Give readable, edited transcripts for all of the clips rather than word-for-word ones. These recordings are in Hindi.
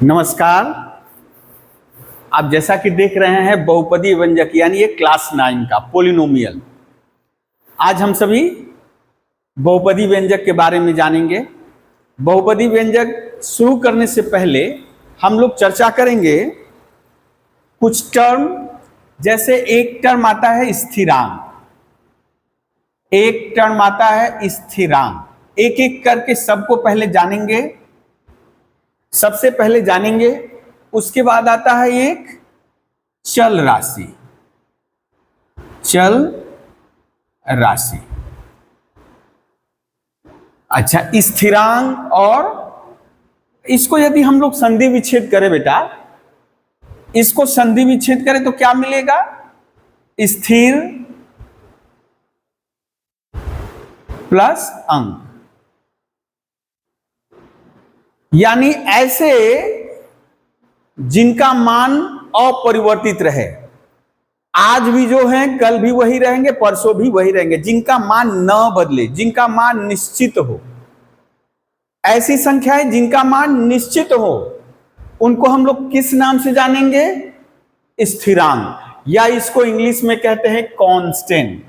नमस्कार। आप जैसा कि देख रहे हैं बहुपदी व्यंजक यानी ये क्लास 9 का पोलिनोमियल। आज हम सभी बहुपदी व्यंजक के बारे में जानेंगे। बहुपदी व्यंजक शुरू करने से पहले हम लोग चर्चा करेंगे कुछ टर्म, जैसे एक टर्म आता है स्थिरांक, एक टर्म आता है स्थिरांक। एक एक करके सबको पहले जानेंगे, सबसे पहले जानेंगे। उसके बाद आता है एक चल राशि, चल राशि। अच्छा, स्थिरांक, और इसको यदि हम लोग संधि विच्छेद करें बेटा, इसको संधि विच्छेद करें तो क्या मिलेगा? स्थिर प्लस अंक, यानी ऐसे जिनका मान अपरिवर्तित रहे, आज भी जो हैं कल भी वही रहेंगे, परसों भी वही रहेंगे, जिनका मान न बदले, जिनका मान निश्चित हो। ऐसी संख्याएं जिनका मान निश्चित हो उनको हम लोग किस नाम से जानेंगे? स्थिरांक, या इसको इंग्लिश में कहते हैं कांस्टेंट।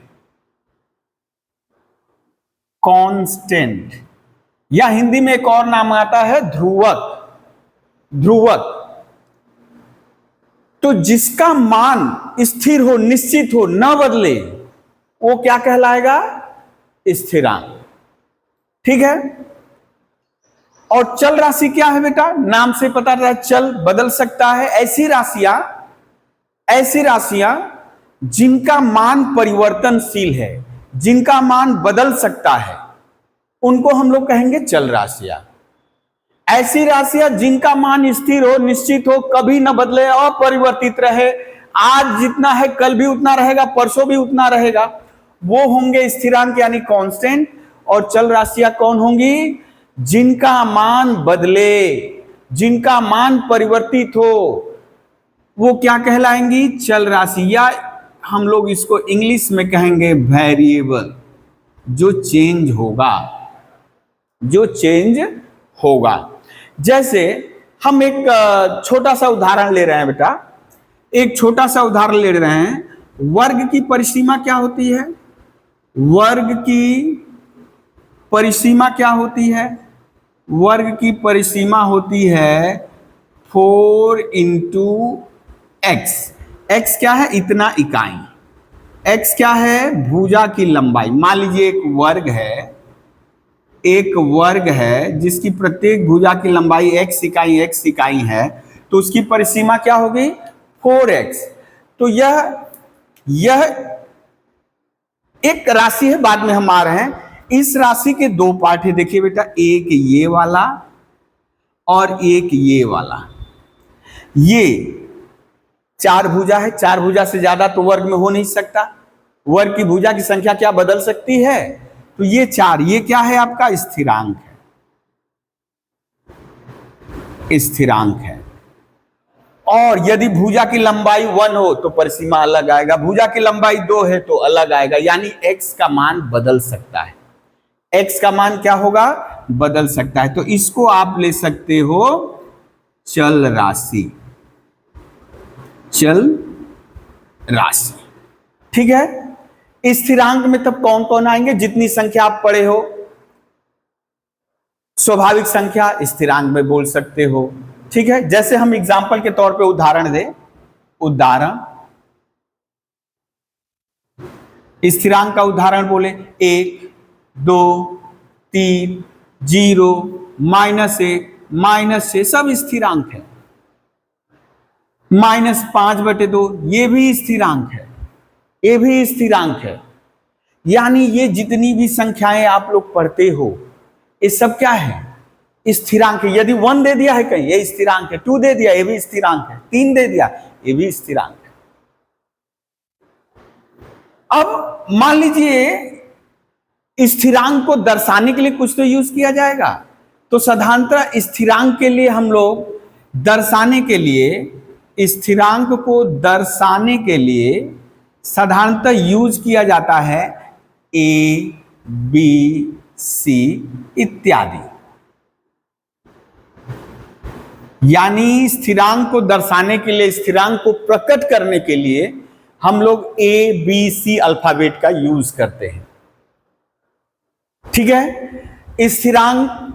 कांस्टेंट, या हिंदी में एक और नाम आता है ध्रुवक। ध्रुवक तो जिसका मान स्थिर हो, निश्चित हो, न बदले, वो क्या कहलाएगा? स्थिरांक। ठीक है। और चल राशि क्या है बेटा? नाम से पता चला चल, बदल सकता है। ऐसी राशियां जिनका मान परिवर्तनशील है, जिनका मान बदल सकता है, उनको हम लोग कहेंगे चल राशियां। ऐसी राशियां जिनका मान स्थिर हो, निश्चित हो, कभी न बदले, अपरिवर्तित रहे, आज जितना है कल भी उतना रहेगा, परसों भी उतना रहेगा, वो होंगे स्थिरांक यानी कांस्टेंट। और चल राशियां कौन होंगी? जिनका मान बदले, जिनका मान परिवर्तित हो, वो क्या कहलाएंगी? चल राशि, या हम लोग इसको इंग्लिश में कहेंगे वेरिएबल, जो चेंज होगा, जो चेंज होगा। जैसे हम एक छोटा सा उदाहरण ले रहे हैं बेटा, एक छोटा सा उदाहरण ले रहे हैं। वर्ग की परिसीमा क्या होती है? वर्ग की परिसीमा क्या होती है? वर्ग की परिसीमा होती है 4 इंटू एक्स। एक्स क्या है? इतना इकाई। एक्स क्या है? भुजा की लंबाई। मान लीजिए एक वर्ग है, एक वर्ग है जिसकी प्रत्येक भुजा की लंबाई x इकाई है, तो उसकी परिसीमा क्या होगी? 4x। तो यह एक राशि है, बाद में हम आ रहे हैं। इस राशि के दो पार्ट है, देखिए बेटा, एक ये वाला और एक ये वाला। ये चार भुजा है, चार भुजा से ज्यादा तो वर्ग में हो नहीं सकता। वर्ग की भुजा की संख्या क्या बदल सकती है? तो ये चार, ये क्या है? आपका स्थिरांक है, स्थिरांक है। और यदि भुजा की लंबाई 1 हो तो परिसीमा अलग आएगा, भुजा की लंबाई 2 है तो अलग आएगा, यानी x का मान बदल सकता है। x का मान क्या होगा? बदल सकता है। तो इसको आप ले सकते हो चल राशि, चल राशि। ठीक है। स्थिरांक में तब कौन कौन आएंगे? जितनी संख्या आप पढ़े हो, स्वाभाविक संख्या स्थिरांक में बोल सकते हो। ठीक है। जैसे हम एग्जांपल के तौर पे उदाहरण दें, उदाहरण, स्थिरांक का उदाहरण बोले 1, 2, 3, 0, -1, -6, सब स्थिरांक है। -5/2, ये भी स्थिरांक है, ये भी स्थिरांक है। यानी ये जितनी भी संख्याएं आप लोग पढ़ते हो, ये सब क्या है? स्थिरांक है। यदि 1 दे दिया है कहीं, ये स्थिरांक है। 2 दे दिया, ये भी स्थिरांक है। 3 दे दिया, ये भी स्थिरांक है। अब मान लीजिए स्थिरांक को दर्शाने के लिए कुछ तो यूज किया जाएगा, तो साधारणतः स्थिरांक के लिए हम लोग दर्शाने के लिए, स्थिरांक को दर्शाने के लिए साधारणतः यूज किया जाता है A, B, C इत्यादि। यानी स्थिरांक को दर्शाने के लिए, स्थिरांक को प्रकट करने के लिए हम लोग ए बी सी अल्फाबेट का यूज करते हैं। ठीक है, स्थिरांक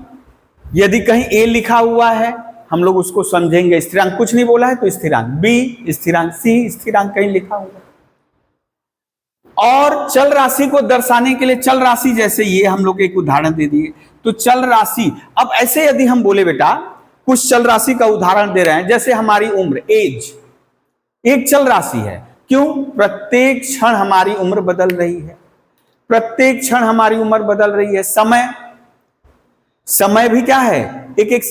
यदि कहीं ए लिखा हुआ है हम लोग उसको समझेंगे स्थिरांक, कुछ नहीं बोला है तो स्थिरांक, बी स्थिरांक, सी स्थिरांक कहीं लिखा हुआ। और चल राशि को दर्शाने के लिए, चल राशि जैसे ये हम लोग एक उदाहरण दे दिए, तो चल राशि, अब ऐसे यदि हम बोले बेटा कुछ चल राशि का उदाहरण दे रहे हैं, जैसे हमारी उम्र, एज एक चल राशि है। क्यों? प्रत्येक क्षण हमारी उम्र बदल रही है, प्रत्येक क्षण हमारी उम्र बदल रही है। समय, समय भी क्या है, एक एक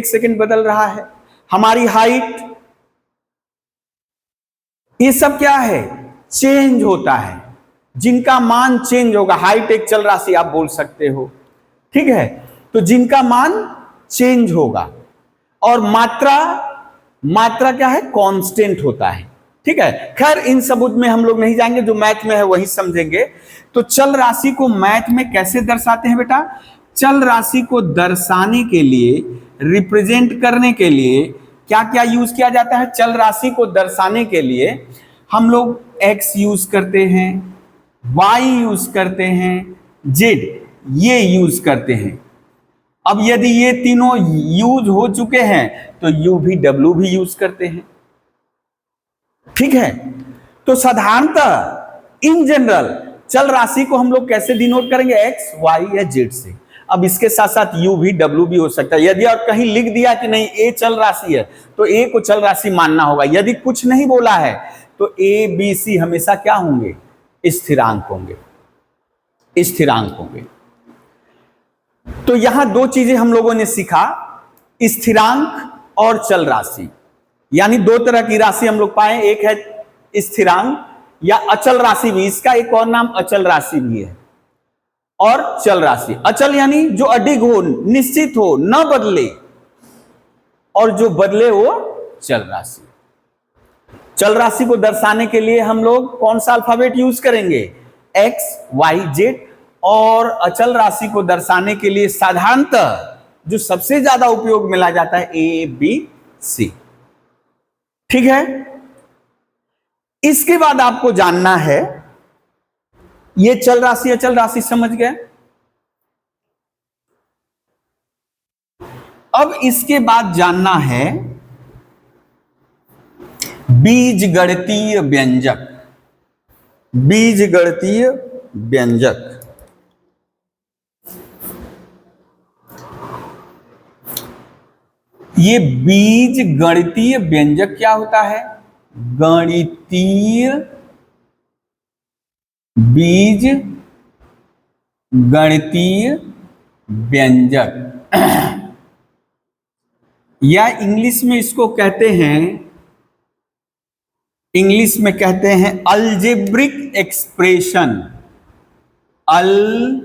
सेकंड बदल रहा है। हमारी हाइट, ये सब क्या है, चेंज होता है, जिनका मान चेंज होगा। हाइट एक चल राशि आप बोल सकते हो, ठीक है, तो जिनका मान चेंज होगा। और मात्रा, मात्रा क्या है, कांस्टेंट होता है। ठीक है, खैर इन सबूत में हम लोग नहीं जाएंगे, जो मैथ में है वही समझेंगे। तो चल राशि को मैथ में कैसे दर्शाते हैं बेटा? चल राशि को दर्शाने के लिए, रिप्रेजेंट करने के लिए क्या क्या यूज किया जाता है? चल राशि को दर्शाने के लिए हम लोग x यूज करते हैं, y यूज करते हैं, z ये यूज करते हैं। अब यदि ये तीनों यूज हो चुके हैं तो u भी w भी यूज करते हैं। ठीक है, तो साधारणतः इन जनरल चल राशि को हम लोग कैसे डिनोट करेंगे? x, y या z से। अब इसके साथ साथ u भी w भी हो सकता है। यदि और कहीं लिख दिया कि नहीं a चल राशि है तो a को चल राशि मानना होगा। यदि कुछ नहीं बोला है तो a b c हमेशा क्या होंगे? स्थिरांक होंगे, स्थिरांक होंगे। तो यहां दो चीजें हम लोगों ने सीखा, स्थिरांक और चल राशि। यानी दो तरह की राशि हम लोग पाए, एक है स्थिरांक या अचल राशि भी, इसका एक और नाम अचल राशि भी है, और चल राशि। अचल यानी जो अडिग हो, निश्चित हो, न बदले, और जो बदले वो चल राशि। चल राशि को दर्शाने के लिए हम लोग कौन सा अल्फाबेट यूज करेंगे? x, y, z। और अचल राशि को दर्शाने के लिए साधारणतः जो सबसे ज्यादा उपयोग में लाया जाता है a, b, c। ठीक है, इसके बाद आपको जानना है, ये चल राशि अचल राशि समझ गए। अब इसके बाद जानना है बीजगणितीय व्यंजक। बीजगणितीय व्यंजक, ये बीजगणितीय व्यंजक क्या होता है? गणितीय, बीज गणितीय व्यंजक या इंग्लिश में इसको कहते हैं, इंग्लिश में कहते हैं अलजेब्रिक एक्सप्रेशन। Algebraic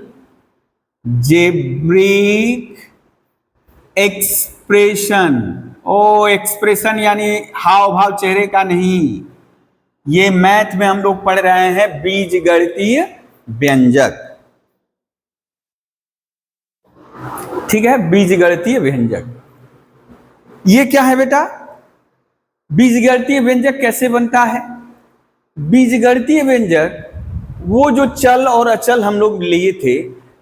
expression. ओ एक्सप्रेशन यानी हाव भाव चेहरे का नहीं, ये मैथ में हम लोग पढ़ रहे हैं बीजगणितीय व्यंजक। ठीक है, बीजगणितीय व्यंजक ये क्या है बेटा? बीजगणितीय व्यंजक कैसे बनता है? बीजगणितीय व्यंजक वो जो चल और अचल हम लोग लिए थे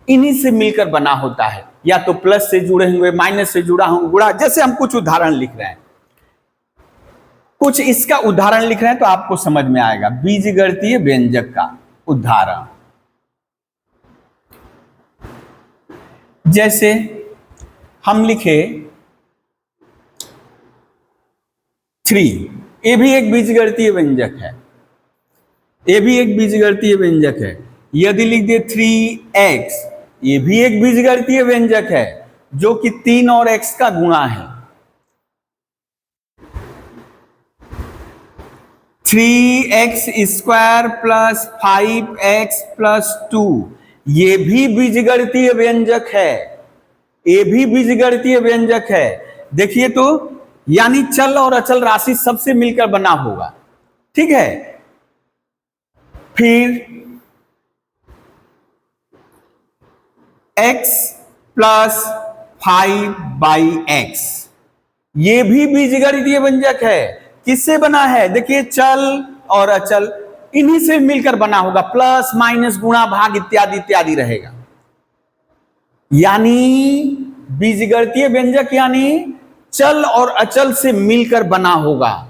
इन्हीं से मिलकर बना होता है, या तो प्लस से जुड़े हुए, माइनस से जुड़ा हुआ, गुणा। जैसे हम कुछ उदाहरण लिख रहे हैं, कुछ इसका उदाहरण लिख रहे हैं तो आपको समझ में आएगा बीजगणितीय व्यंजक का उदाहरण। जैसे हम लिखे 3, ये भी एक बीजगणितीय व्यंजक है, ये भी एक बीजगणितीय व्यंजक है। यदि लिख दे 3x, ये भी एक बीजगणितीय व्यंजक है जो कि 3 और x का गुणा है। 3x square plus 5x plus 2, ये भी बीजगणितीय व्यंजक है, ये भी बीजगणितीय व्यंजक है। देखिए तो, यानी चल और अचल राशि सबसे मिलकर बना होगा। ठीक है, फिर x प्लस 5/x, ये भी बीजगणितीय व्यंजक है। किससे बना है? देखिए, चल और अचल इन्हीं से मिलकर बना होगा, प्लस माइनस गुणा भाग इत्यादि इत्यादि रहेगा। यानी बीजगणितीय व्यंजक यानी चल और अचल से मिलकर बना होगा।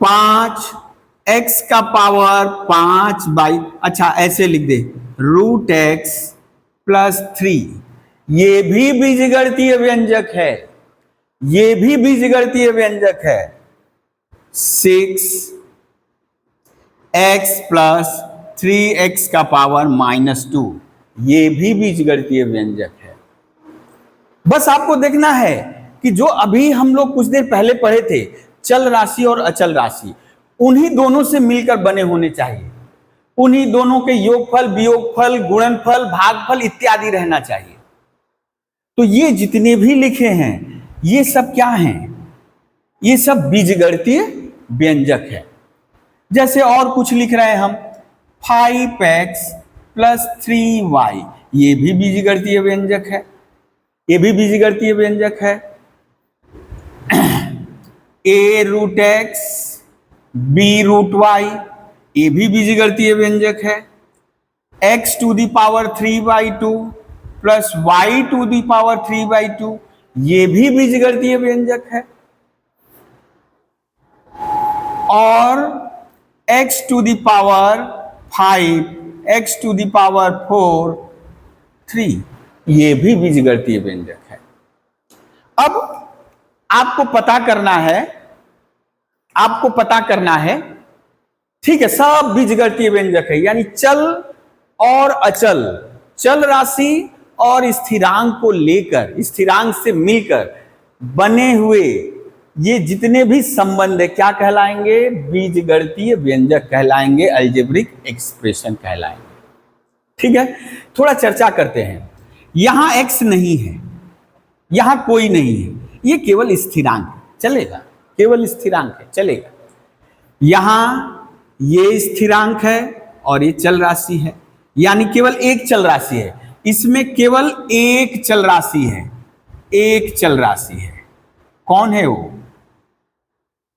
5x का पावर 5 बाई, अच्छा ऐसे लिख दे, √x प्लस 3, ये भी बीजगणितीय व्यंजक है, ये भी बीजगणितीय व्यंजक है। 6x प्लस 3x का पावर -2, ये भी बीजगणितीय व्यंजक है। बस आपको देखना है कि जो अभी हम लोग कुछ देर पहले पढ़े थे, चल राशि और अचल राशि, उन्हीं दोनों से मिलकर बने होने चाहिए। उन्हीं दोनों के योगफल, वियोगफल, गुणनफल, भागफल इत्यादि रहना चाहिए। तो ये जितने भी लिखे हैं, ये सब क्या हैं? ये सब बीजगणितीय व्यंजक है। जैसे और कुछ लिख रहे हैं हम, 5x प्लस 3y, ये भी बीजगणितीय व्यंजक है, ये भी बीजगणितीय व्यंजक है। a√x b√y, ये भी बीजगणितीय व्यंजक है। x⁴/2 प्लस y⁴/2, ये भी बीजगणितीय व्यंजक है। और x⁵, x⁴, 3, ये भी बीजगणितीय व्यंजक है। अब आपको पता करना है, ठीक है, सब बीजगणितीय व्यंजक है। यानी चल और अचल, चल राशि और स्थिरांक को लेकर, स्थिरांक से मिलकर बने हुए ये जितने भी संबंध है क्या कहलाएंगे? बीजगणितीय व्यंजक कहलाएंगे, अलजेब्रिक एक्सप्रेशन कहलाएंगे। ठीक है, थोड़ा चर्चा करते हैं। यहां x नहीं है, यहां कोई नहीं है, ये केवल स्थिरांक है, चलेगा, केवल स्थिरांक है, चलेगा। यहां ये स्थिरांक है और ये चल राशि है, यानी केवल एक चल राशि है, इसमें केवल एक चल राशि है, एक चल राशि है। कौन है वो?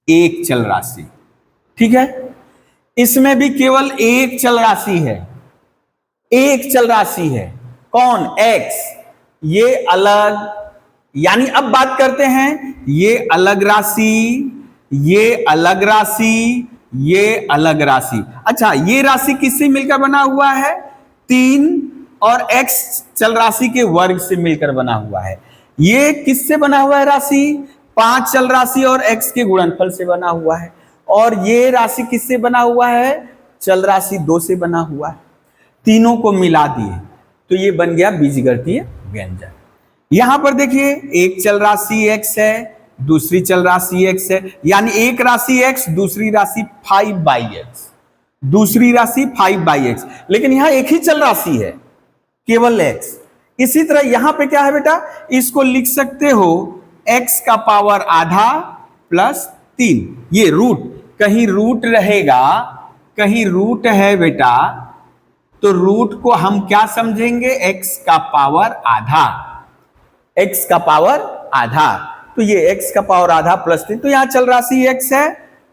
एक चल राशि, ठीक है। इसमें भी केवल एक चल राशि है, एक चल राशि है। कौन? x। ये अलग, यानी अब बात करते हैं, ये अलग राशि, ये अलग राशि, ये अलग राशि। अच्छा, ये राशि किससे मिलकर बना हुआ है? 3 और x चल राशि के वर्ग से मिलकर बना हुआ है। ये किससे बना हुआ है राशि? 5 चल राशि और x के गुणनफल से बना हुआ है। और ये राशि किससे बना हुआ है? चल राशि 2 से बना हुआ है। तीनों को मिला दिए तो ये बन गया बीजगणितीय व्यंजक। यहां पर देखिए, एक चल राशि x है, दूसरी चल राशि x है, यानी एक राशि x, दूसरी राशि 5/x, दूसरी राशि 5/x, लेकिन यहां एक ही चल राशि है, केवल x। इसी तरह यहां पे क्या है बेटा? इसको लिख सकते हो x का पावर आधा प्लस 3, ये रूट, कहीं रूट रहेगा, कहीं रूट है बेटा, तो रूट को हम क्या समझेंगे? x का पावर आधा, x का पावर आधा, तो ये x का पावर आधा प्लस 3, तो यहां चल राशि x है,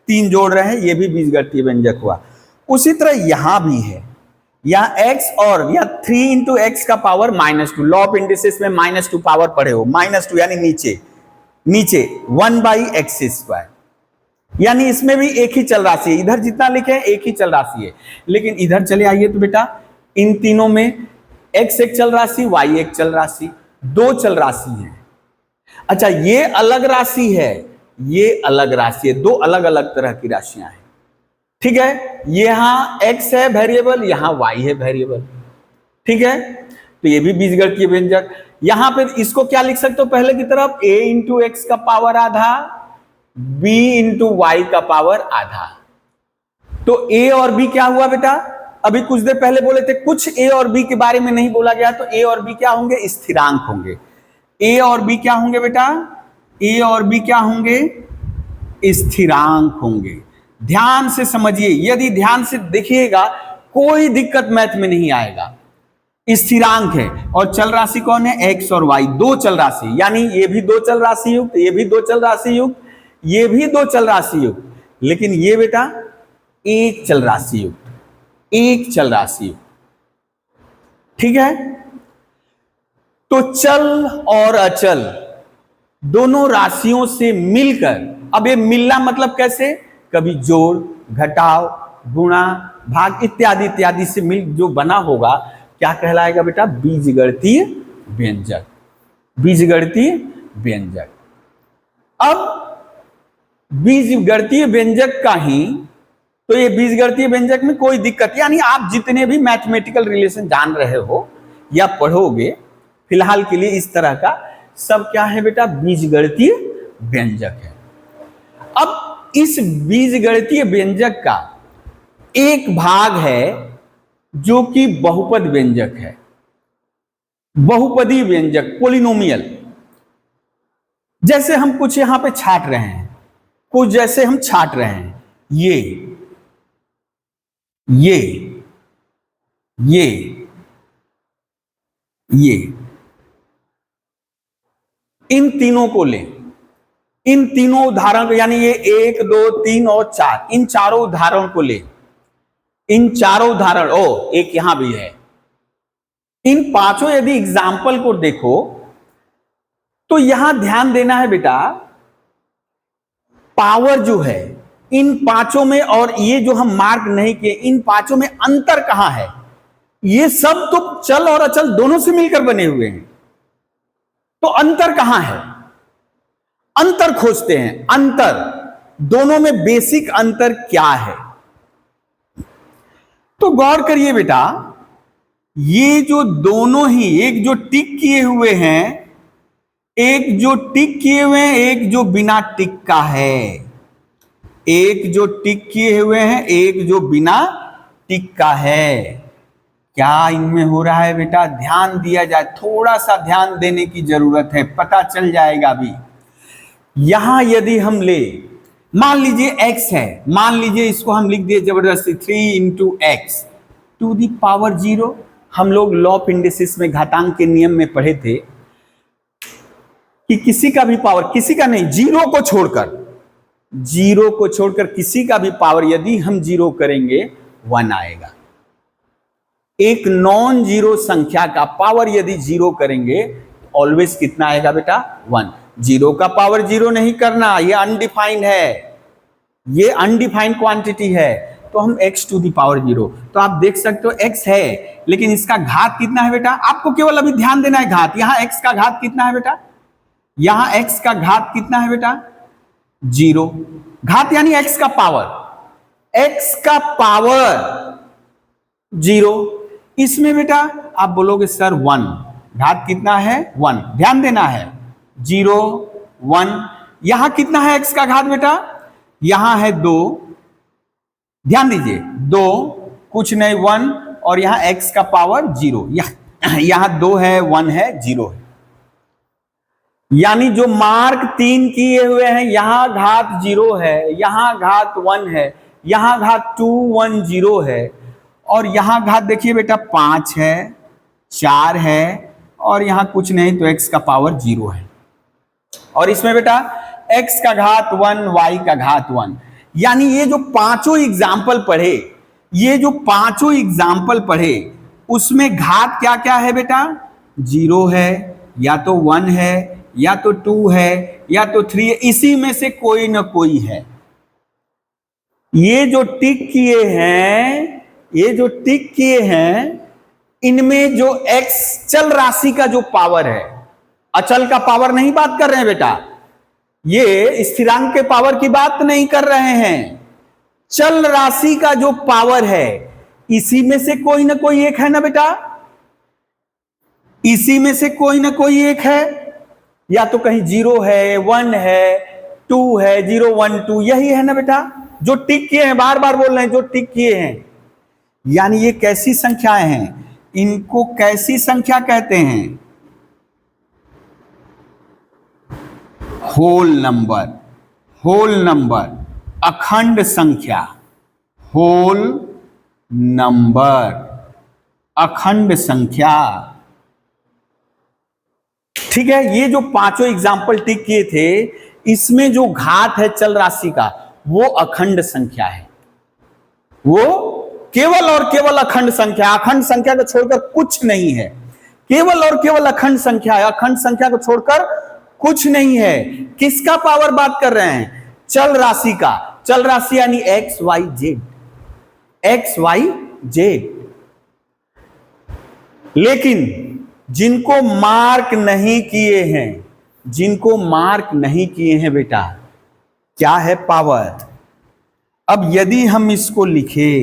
3 जोड़ रहे हैं, ये भी बीजगणितीय व्यंजक हुआ। उसी तरह यहां भी है, यहां x और या 3 इंटू एक्स का पावर -2, लॉ ऑफ इंडिसेस में -2 पावर पढ़े हो, -2 यानी नीचे नीचे 1/x², यानी इसमें भी एक ही चल राशि है। इधर जितना लिखे हैं एक ही चल राशि है, लेकिन इधर चले आइए तो बेटा इन तीनों में x एक चल राशि, y एक चल राशि, 2 चल राशि है। अच्छा, ये अलग राशि है, ये अलग राशि है, 2 अलग अलग तरह की राशियां हैं। ठीक है, यहां x है वेरिएबल, यहां y है वेरिएबल। ठीक है, तो ये भी बीजगणितीय व्यंजक। यहां पे इसको क्या लिख सकते हो? पहले की तरफ a इंटू एक्स का पावर आधा, b इंटू वाई का पावर आधा। तो a और b क्या हुआ बेटा? अभी कुछ देर पहले बोले थे कुछ a और b के बारे में नहीं बोला गया, तो a और b क्या होंगे? स्थिरांक होंगे। a और b क्या होंगे बेटा? a और b क्या होंगे? स्थिरांक होंगे। ध्यान से समझिए, यदि ध्यान से देखिएगा कोई दिक्कत मैथ में नहीं आएगा। स्थिरांक है। और चल राशि कौन है? एक्स और वाई, दो चल राशि, यानी ये भी दो चल राशि युक्त, ये भी दो चल राशि युक्त, ये भी दो चल राशि युक्त, लेकिन ये बेटा एक चल राशि युक्त, एक चल राशि युक्त। ठीक है, तो चल और अचल दोनों राशियों से मिलकर, अब ये मिलना मतलब कैसे? कभी जोड़, घटाव, गुणा, भाग इत्यादि इत्यादि से मिल जो बना होगा क्या कहलाएगा बेटा? बीजगणितीय व्यंजक, बीजगणितीय व्यंजक। अब बीजगणितीय व्यंजक का ही, तो ये बीजगणितीय व्यंजक में कोई दिक्कत, यानी आप जितने भी मैथमेटिकल रिलेशन जान रहे हो या पढ़ोगे फिलहाल के लिए इस तरह का सब क्या है बेटा? बीजगणितीय व्यंजक है। अब इस बीजगणितीय व्यंजक का एक भाग है जो कि बहुपद व्यंजक है, बहुपदी व्यंजक, पोलिनोमियल। जैसे हम कुछ यहां पे छाट रहे हैं, कुछ जैसे हम छाट रहे हैं, ये इन तीनों को लें, इन तीनों उदाहरण, यानी ये 1 2 3 और 4, इन चारों उदाहरण को लें, इन चारों उदाहरण, ओ एक यहां भी है, इन पांचों यदि एग्जाम्पल को देखो तो यहां ध्यान देना है बेटा, पावर जो है इन पांचों में, और ये जो हम मार्क नहीं किए, इन पांचों में अंतर कहां है? ये सब तो चल और अचल दोनों से मिलकर बने हुए हैं, तो अंतर कहां है? अंतर खोजते हैं, अंतर दोनों में बेसिक अंतर क्या है? तो गौर करिए बेटा, ये जो दोनों ही, एक जो टिक किए हुए हैं, एक जो टिक किए हुए हैं, एक जो बिना टिक का है, एक जो टिक किए हुए हैं, एक जो बिना टिक का है, क्या इनमें हो रहा है बेटा? ध्यान दिया जाए, थोड़ा सा ध्यान देने की जरूरत है, पता चल जाएगा अभी। यहां यदि हम ले, मान लीजिए x है, मान लीजिए इसको हम लिख दिए जबरदस्ती 3 × x टू दी पावर 0। हम लोग लॉ ऑफ इंडिसेस में घातांक के नियम में पढ़े थे कि किसी का भी पावर, किसी का नहीं, जीरो को छोड़कर, जीरो को छोड़कर किसी का भी पावर यदि हम जीरो करेंगे 1 आएगा। एक नॉन जीरो संख्या का पावर यदि जीरो करेंगे ऑलवेज कितना आएगा बेटा? 1। जीरो का पावर जीरो नहीं करना, ये अनडिफाइंड है, ये अनडिफाइंड क्वांटिटी है, तो हम x टू दी पावर 0, तो आप देख सकते हो x है, लेकिन इसका घात कितना है बेटा? आपको केवल अभी ध्यान देना है घात। यहां x का घात कितना है बेटा? यहां x का घात कितना है बेटा? 0। घात यानी x का पावर, x का पावर 0। इसमें बेटा आप बोलोगे सर 1, घात कितना है? 1, ध्यान देना है, 0 1। यहां कितना है x का घात बेटा? यहां है 2, ध्यान दीजिए, 2 कुछ नहीं 1, और यहां x का पावर 0, यहां 2 है, 1 है, 0 है। यानी जो मार्क 3 किए हुए हैं, यहां घात 0 है, यहां घात 1 है, यहां घात 2 1 0 है, और यहां घात देखिए बेटा 5 है, 4 है, और यहां कुछ नहीं तो x का पावर 0 है। और इसमें बेटा x का घात 1, y का घात 1। यानी ये जो पांचों एग्जाम्पल पढ़े, ये जो पांचों एग्जाम्पल पढ़े, उसमें घात क्या क्या है बेटा? 0 है, या तो 1 है, या तो 2 है, या तो 3 है, इसी में से कोई ना कोई है। ये जो टिक किए हैं, ये जो टिक किए हैं, इनमें जो x चल राशि का जो पावर है, अचल का पावर नहीं बात कर रहे हैं बेटा, ये स्थिरांक के पावर की बात नहीं कर रहे हैं, चल राशि का जो पावर है, इसी में से कोई ना कोई एक है ना बेटा, इसी में से कोई ना कोई एक है, या तो कहीं 0 है, 1 है, 2 है, 0 1 2, यही है ना बेटा जो टिक किए हैं, बार बार बोल रहे हैं जो टिक किए हैं। यानी ये कैसी संख्याएं हैं? इनको कैसी संख्या कहते हैं? होल नंबर, होल नंबर, अखंड संख्या, होल नंबर। अखंड संख्या। ठीक है, ये जो पांचों एग्जाम्पल टिक किए थे, इसमें जो घात है चल राशि का वो अखंड संख्या है, वो केवल और केवल अखंड संख्या। अखंड संख्या को छोड़कर कुछ नहीं है, केवल और केवल अखंड संख्या है, अखंड संख्या को छोड़कर कुछ नहीं है। किसका पावर बात कर रहे हैं? चल राशि का। चल राशि यानी X Y Z, X Y Z. लेकिन जिनको मार्क नहीं किए हैं, जिनको मार्क नहीं किए हैं बेटा, क्या है पावर? अब यदि हम इसको लिखे,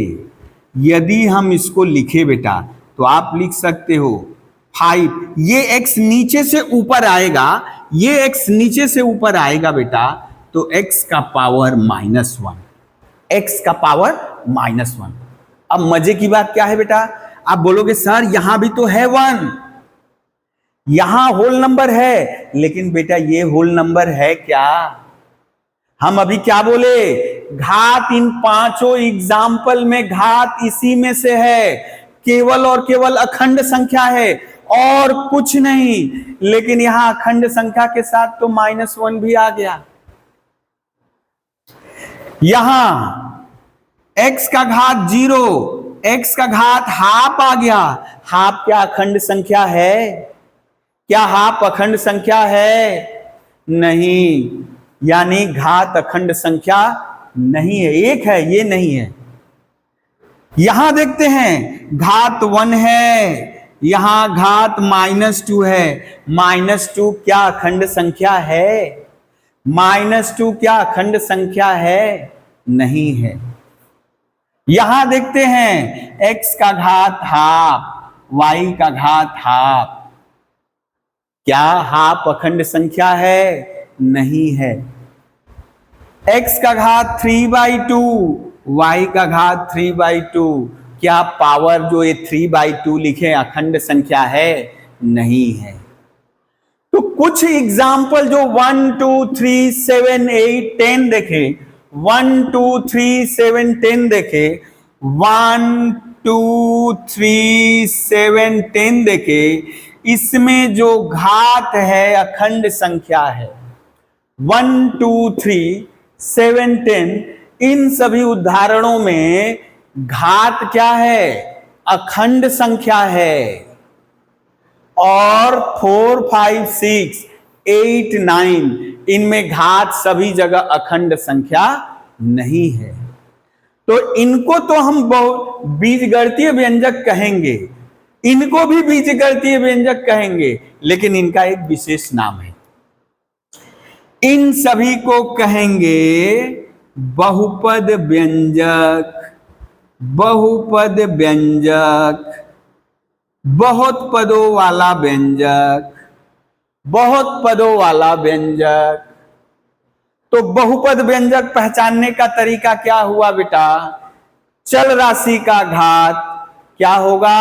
यदि हम इसको लिखे बेटा, तो आप लिख सकते हो 5। ये x नीचे से ऊपर आएगा, ये x नीचे से ऊपर आएगा बेटा, तो x का पावर -1, x का पावर -1। अब मजे की बात क्या है बेटा? आप बोलोगे सर यहां भी तो है 1, यहां होल नंबर है, लेकिन बेटा ये होल नंबर है क्या? हम अभी क्या बोले? घात इन पांचों एग्जाम्पल में घात इसी में से है, केवल और केवल अखंड संख्या है और कुछ नहीं। लेकिन यहां अखंड संख्या के साथ तो -1 भी आ गया। यहां x का घात 0, x का घात हाफ आ गया। हाफ क्या अखंड संख्या है? क्या हाफ अखंड संख्या है? नहीं, यानी घात अखंड संख्या नहीं है, एक है, ये नहीं है। यहां देखते हैं घात 1 है, यहां घात -2 है। -2 क्या अखंड संख्या है? -2 क्या अखंड संख्या है? नहीं है। यहां देखते हैं x का घात हाफ, y का घात हाफ, क्या हाफ अखंड संख्या है? नहीं है। x का घात 3/2, y का घात 3/2, क्या पावर जो ये 3/2 लिखे अखंड संख्या है? नहीं है। तो कुछ एग्जाम्पल जो 1 2 3 7 8 10 देखे, 1 2 3 7 10 देखे, 1 2 3 7 10 देखे, इसमें जो घात है अखंड संख्या है। 1 2 3 7 10 इन सभी उदाहरणों में घात क्या है? अखंड संख्या है। और 4 5 6 8 9 इनमें घात सभी जगह अखंड संख्या नहीं है। तो इनको तो हम बीजगणितीय व्यंजक कहेंगे, इनको भी बीजगणितीय व्यंजक कहेंगे, लेकिन इनका एक विशेष नाम है। इन सभी को कहेंगे बहुपद व्यंजक। बहुपद व्यंजक, बहुत पदों वाला व्यंजक, बहुत पदों वाला व्यंजक। तो बहुपद व्यंजक पहचानने का तरीका क्या हुआ बेटा? चल राशि का घात क्या होगा?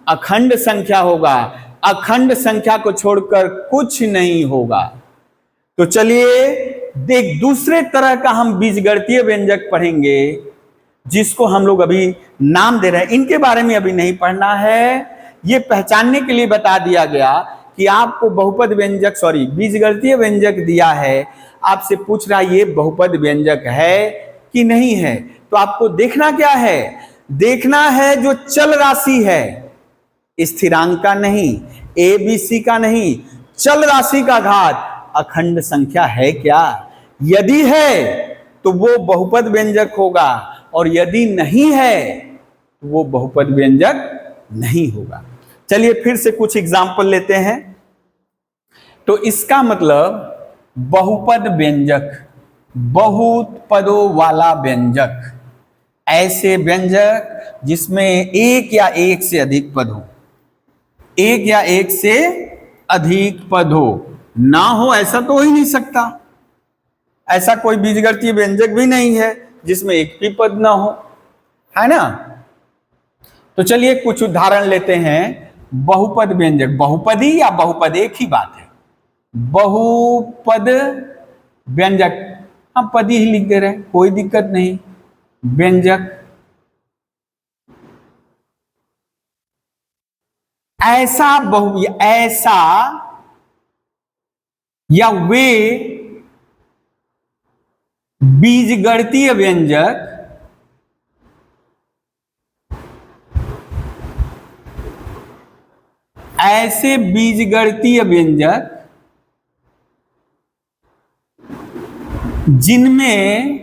अखंड संख्या होगा। अखंड संख्या को छोड़कर कुछ नहीं होगा। तो चलिए देख, दूसरे तरह का हम बीजगणितीय व्यंजक पढ़ेंगे, जिसको हम लोग अभी नाम दे रहे हैं। इनके बारे में अभी नहीं पढ़ना है, ये पहचानने के लिए बता दिया गया कि आपको बहुपद व्यंजक बीजगणितीय व्यंजक दिया है, आपसे पूछ रहा है ये बहुपद व्यंजक है कि नहीं है। तो आपको देखना क्या है? देखना है जो चल राशि है, स्थिरांक का नहीं, ABC का नहीं, चल राशि का घात अखंड संख्या है क्या? यदि है तो वो बहुपद व्यंजक होगा, और यदि नहीं है तो वो बहुपद व्यंजक नहीं होगा। चलिए फिर से कुछ एग्जाम्पल लेते हैं। तो इसका मतलब बहुपद व्यंजक, बहुत पदों वाला व्यंजक, ऐसे व्यंजक जिसमें एक या एक से अधिक पद हो, एक या एक से अधिक पद हो। ना हो ऐसा तो हो ही नहीं सकता, ऐसा कोई बीजगणितीय व्यंजक भी नहीं है जिसमें एक भी पद ना हो, है ना। तो चलिए कुछ उदाहरण लेते हैं। बहुपद व्यंजक, बहुपदी या बहुपद एक ही बात है। बहुपद व्यंजक, हम पदी ही लिख दे रहे हैं, कोई दिक्कत नहीं। व्यंजक ऐसा या वे बीजगणितीय व्यंजक ऐसे बीजगणितीय व्यंजक जिनमें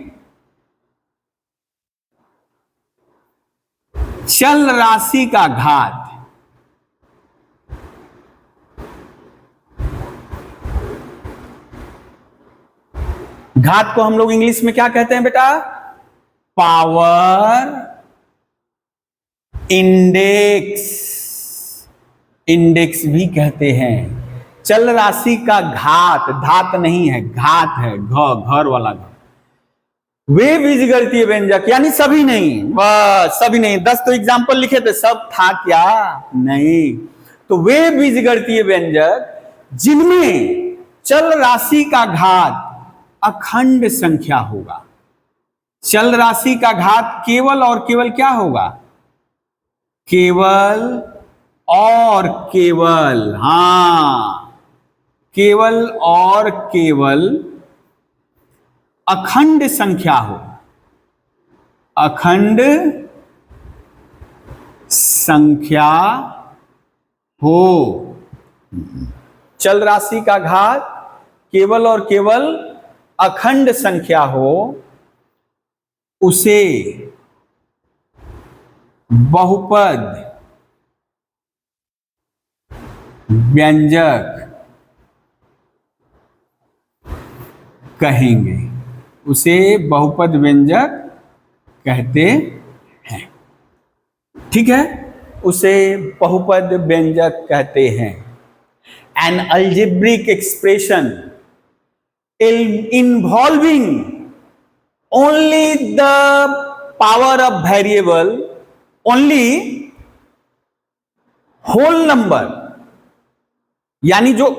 चल राशि का घात को हम लोग इंग्लिश में क्या कहते हैं बेटा? पावर इंडेक्स भी कहते हैं। चल राशि का घात, धात नहीं है, घात है, घर वाला घर। वे बीजगणितीय व्यंजक यानी सभी नहीं, बस सभी नहीं, 10 तो एग्जाम्पल लिखे थे, सब था क्या? नहीं। तो वे बीजगणितीय व्यंजक जिनमें चल राशि का घात अखंड संख्या होगा। चल राशि का घात केवल और केवल क्या होगा? केवल और केवल, केवल और केवल अखंड संख्या हो। अखंड संख्या हो। चल राशि का घात केवल और केवल अखंड संख्या हो, उसे बहुपद व्यंजक कहेंगे। उसे बहुपद व्यंजक कहते हैं। ठीक है, उसे बहुपद व्यंजक कहते हैं। An algebraic expression involving only the power of variable, only whole number, यानी जो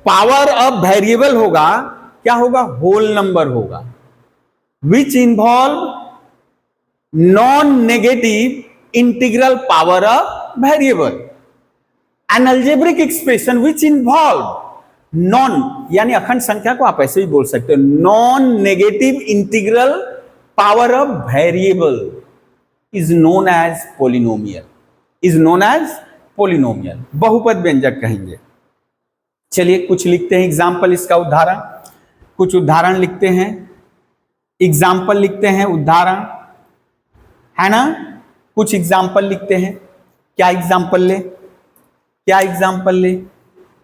पावर ऑफ वेरिएबल होगा क्या होगा? होल नंबर होगा। Which involve non negative integral power of variable. N algebraic expression which involve non, यानी अखंड संख्या को आप ऐसे ही बोल सकते हो, non negative integral power of variable is known as polynomial. बहुपद व्यंजक कहेंगे। चलिए कुछ लिखते हैं एग्जाम्पल, इसका उदाहरण, कुछ उदाहरण लिखते हैं, एग्जाम्पल लिखते हैं, उदाहरण है ना। कुछ एग्जाम्पल लिखते हैं। क्या एग्जाम्पल ले?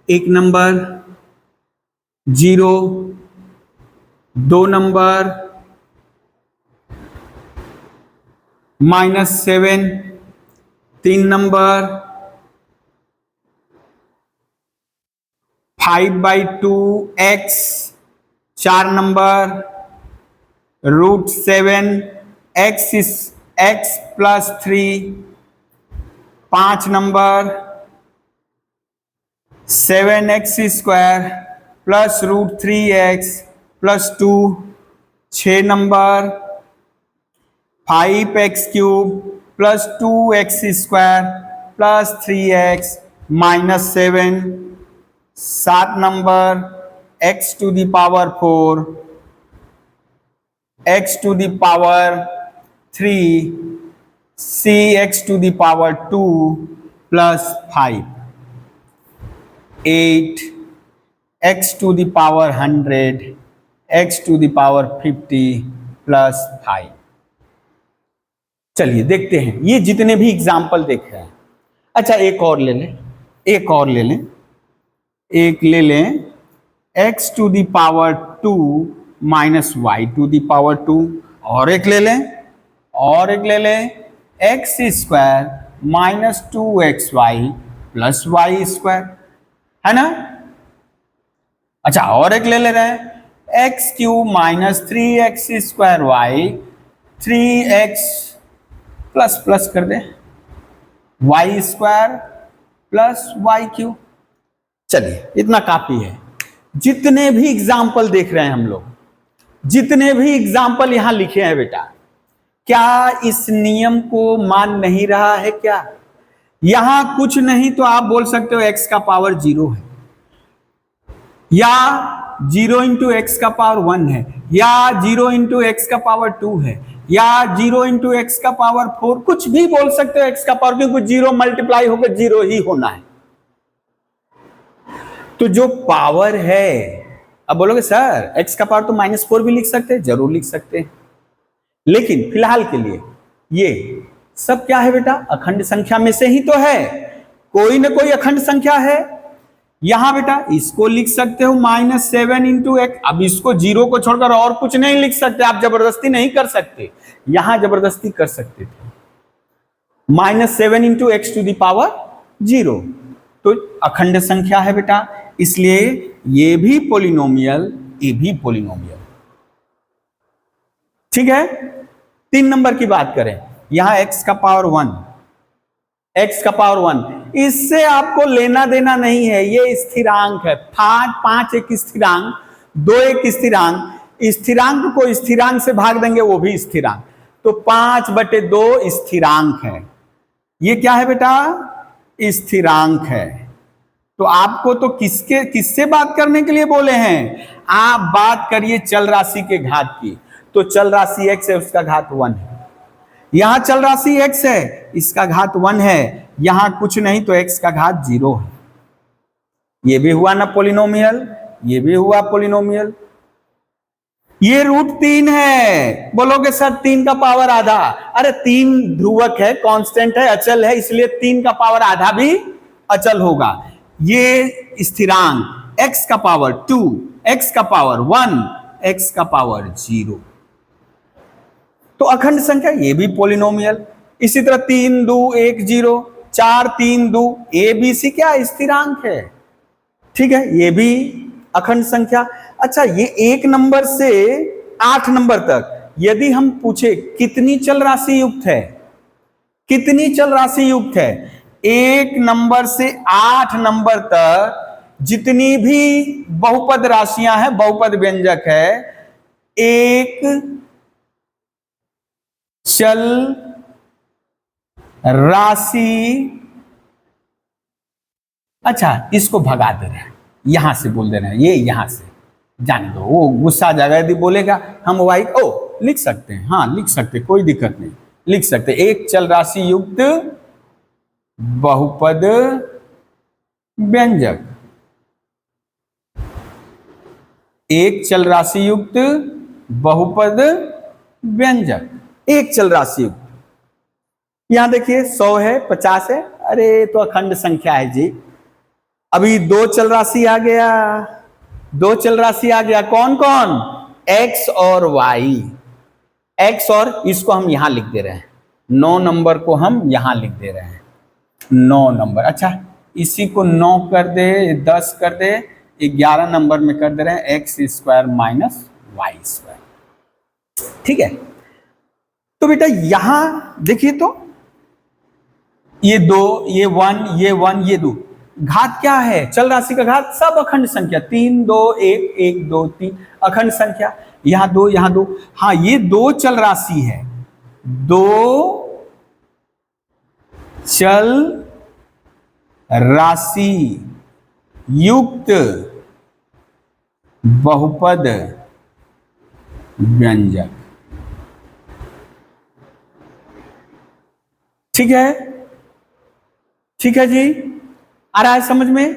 1 number, 0, 2 number, -7, 3 number, 5/2x, 4 number, √7 x + 3, 5 number, 7x² + √3x + 2, 6 number, 5x³ + 2x² + 3x - 7, 7 number, x⁴, x⁴, cx⁴2 + 5, 8, x⁴100, x⁴50 + 5। चलिए देखते हैं ये जितने भी एग्जाम्पल देख रहे हैं। अच्छा एक और ले लें, एक ले लें, x⁴2 - y⁴2, और एक ले लें, x² - 2xy + y², है ना। अच्छा और एक ले रहे हैं, x³ - 3x² 3x प्लस कर दे y² + y³। चलिए इतना काफी है। जितने भी एग्जाम्पल देख रहे हैं हम लोग, जितने भी एग्जाम्पल यहां लिखे हैं बेटा, क्या इस नियम को मान नहीं रहा है? क्या यहां कुछ नहीं तो आप बोल सकते हो x का पावर 0 है, या 0 इंटू एक्स का पावर 1 है, या 0 इंटू एक्स का पावर 2 है, या 0 इंटू एक्स का पावर 4, कुछ भी बोल सकते हो x का पावर, क्योंकि 0 मल्टीप्लाई होकर 0 ही होना है। तो जो पावर है, अब बोलोगे सर x का पावर तो -4 भी लिख सकते हैं, जरूर लिख सकते हैं, लेकिन फिलहाल के लिए ये सब क्या है बेटा, अखंड संख्या में से ही तो है, कोई ना कोई अखंड संख्या है। यहां बेटा इसको लिख सकते हो -7 इंटू एक्स, अब इसको 0 को छोड़कर और कुछ नहीं लिख सकते, आप जबरदस्ती नहीं कर सकते, यहां जबरदस्ती कर सकते थे, -7 into X to the power 0, तो अखंड संख्या है बेटा, इसलिए ये भी पॉलिनोमियल, ये भी पॉलिनोमियल। ठीक है, 3 नंबर की बात करें, यहां x का पावर 1, x का पावर 1, इससे आपको लेना देना नहीं है, ये स्थिरांक है, 5 एक स्थिरांक, 2 एक स्थिरांक, स्थिरांक को स्थिरांक से भाग देंगे वो भी स्थिरांक, तो 5/2 स्थिरांक है, ये क्या है बेटा, स्थिरांक है। तो आपको तो किससे बात करने के लिए बोले हैं, आप बात करिए चल राशि के घात की, तो चल राशि x है, उसका घात 1 है, यहां चल राशि x है, इसका घात 1 है, यहां कुछ नहीं तो x का घात 0 है, ये भी हुआ ना पॉलिनोमियल, ये भी हुआ पॉलिनोमियल। ये √3 है, बोलोगे सर 3 का पावर आधा, अरे 3 ध्रुवक है, कांस्टेंट है, अचल है, इसलिए 3 का पावर आधा भी अचल होगा। ये स्थिरांक x का पावर 2, x का पावर 1, x का पावर 0, तो अखंड संख्या, ये भी पॉलिनोमियल। इसी तरह 3 2 1 0, 4 3 2, ABC क्या स्थिरांक है, ठीक है, ये भी अखंड संख्या। अच्छा, ये 1 नंबर से 8 नंबर तक यदि हम पूछे कितनी चल राशि युक्त है, कितनी चल राशि युक्त है, 1 नंबर से 8 नंबर तक जितनी भी बहुपद राशियां हैं, बहुपद व्यंजक है, एक चल राशि, अच्छा इसको भगा दे रहे हैं, यहां से बोल दे रहे हैं, ये यहां से जाने दो, वो गुस्सा आ जाएगा यदि बोलेगा, हम वाई लिख सकते हैं, हाँ लिख सकते, कोई दिक्कत नहीं, लिख सकते, एक चल राशि युक्त बहुपद व्यंजक, एक चल राशि युक्त बहुपद व्यंजक, एक चल राशि युक्त। यहां देखिए 100 है, 50 है, अरे तो अखंड संख्या है जी। अभी 2 चल राशि आ गया, 2 चल राशि आ गया, कौन कौन, x और y, x और इसको हम यहां लिख दे रहे हैं, 9 नंबर को हम यहां लिख दे रहे हैं, 9 नंबर। अच्छा इसी को 9 कर दे, 10 कर दे, 11 नंबर में कर दे रहे हैं, x² -y², ठीक है। तो बेटा यहां देखिए, तो ये 2, ये 1, ये 1, ये 2, घात क्या है, चल राशि का घात, सब अखंड संख्या, 3 2 1 1 2 3, अखंड संख्या, यहां 2 यहां 2, हाँ ये 2 चल राशि है, 2 चल राशि युक्त बहुपद व्यंजक, ठीक है, ठीक है जी, आ रहा है समझ में।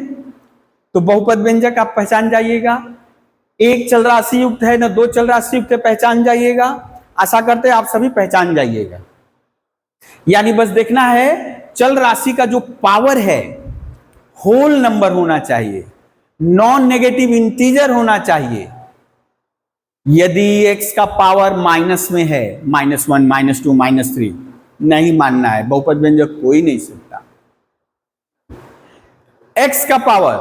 तो बहुपद व्यंजक आप पहचान जाइएगा, एक चल राशि युक्त है ना 2 चल राशि युक्त है, पहचान जाइएगा, आशा करते हैं आप सभी पहचान जाइएगा। यानी बस देखना है चल राशि का जो पावर है होल नंबर होना चाहिए, नॉन नेगेटिव इंटीजर होना चाहिए। यदि x का पावर माइनस में है, -1 -2 -3, नहीं मानना है, बहुपद व्यंजक कोई नहीं सकता। x का पावर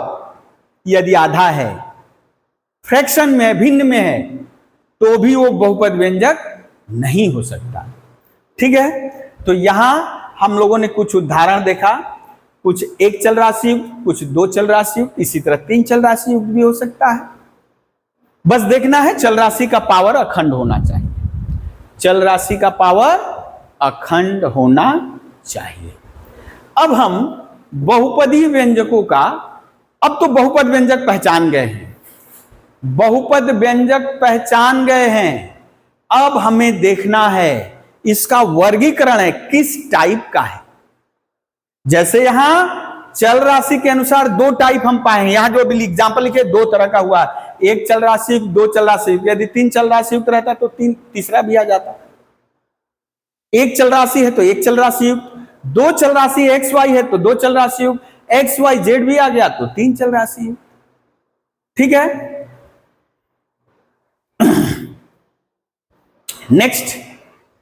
यदि आधा है, फ्रैक्शन में भिन्न में है, तो भी वो बहुपद व्यंजक नहीं हो सकता, ठीक है। तो यहां हम लोगों ने कुछ उदाहरण देखा, कुछ एक चल राशि युक्त, कुछ 2 चल राशि युक्त, इसी तरह 3 चल राशि युक्त भी हो सकता है। बस देखना है चल राशि का पावर अखंड होना चाहिए, चल राशि का पावर अखंड होना चाहिए। अब हम बहुपदी व्यंजकों का, अब तो बहुपद व्यंजक पहचान गए हैं, बहुपद व्यंजक पहचान गए हैं, अब हमें देखना है इसका वर्गीकरण है किस टाइप का है। जैसे यहां चल राशि के अनुसार दो टाइप हम पाए, यहां जो अभी एग्जांपल लिखे दो तरह का हुआ, एक चल राशि दो चल राशि, यदि तीन चल राशि युक्त रहता तो तीसरा भी आ जाता। एक चल राशि है तो एक चल राशि युक्त, दो चल राशि एक्स वाई है तो दो चल राशि युक्त, एक्स वाई जेड भी आ गया तो तीन चल राशि युक्त। ठीक है, नेक्स्ट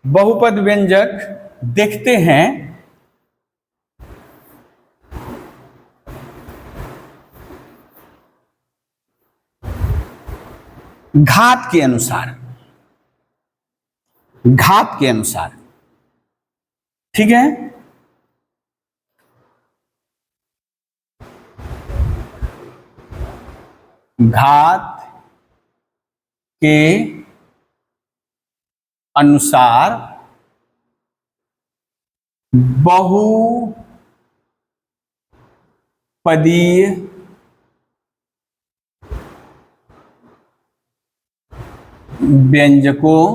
बहुपद व्यंजक देखते हैं। घात के अनुसार, घात के अनुसार, ठीक है। घात के अनुसार बहुपदीय व्यंजकों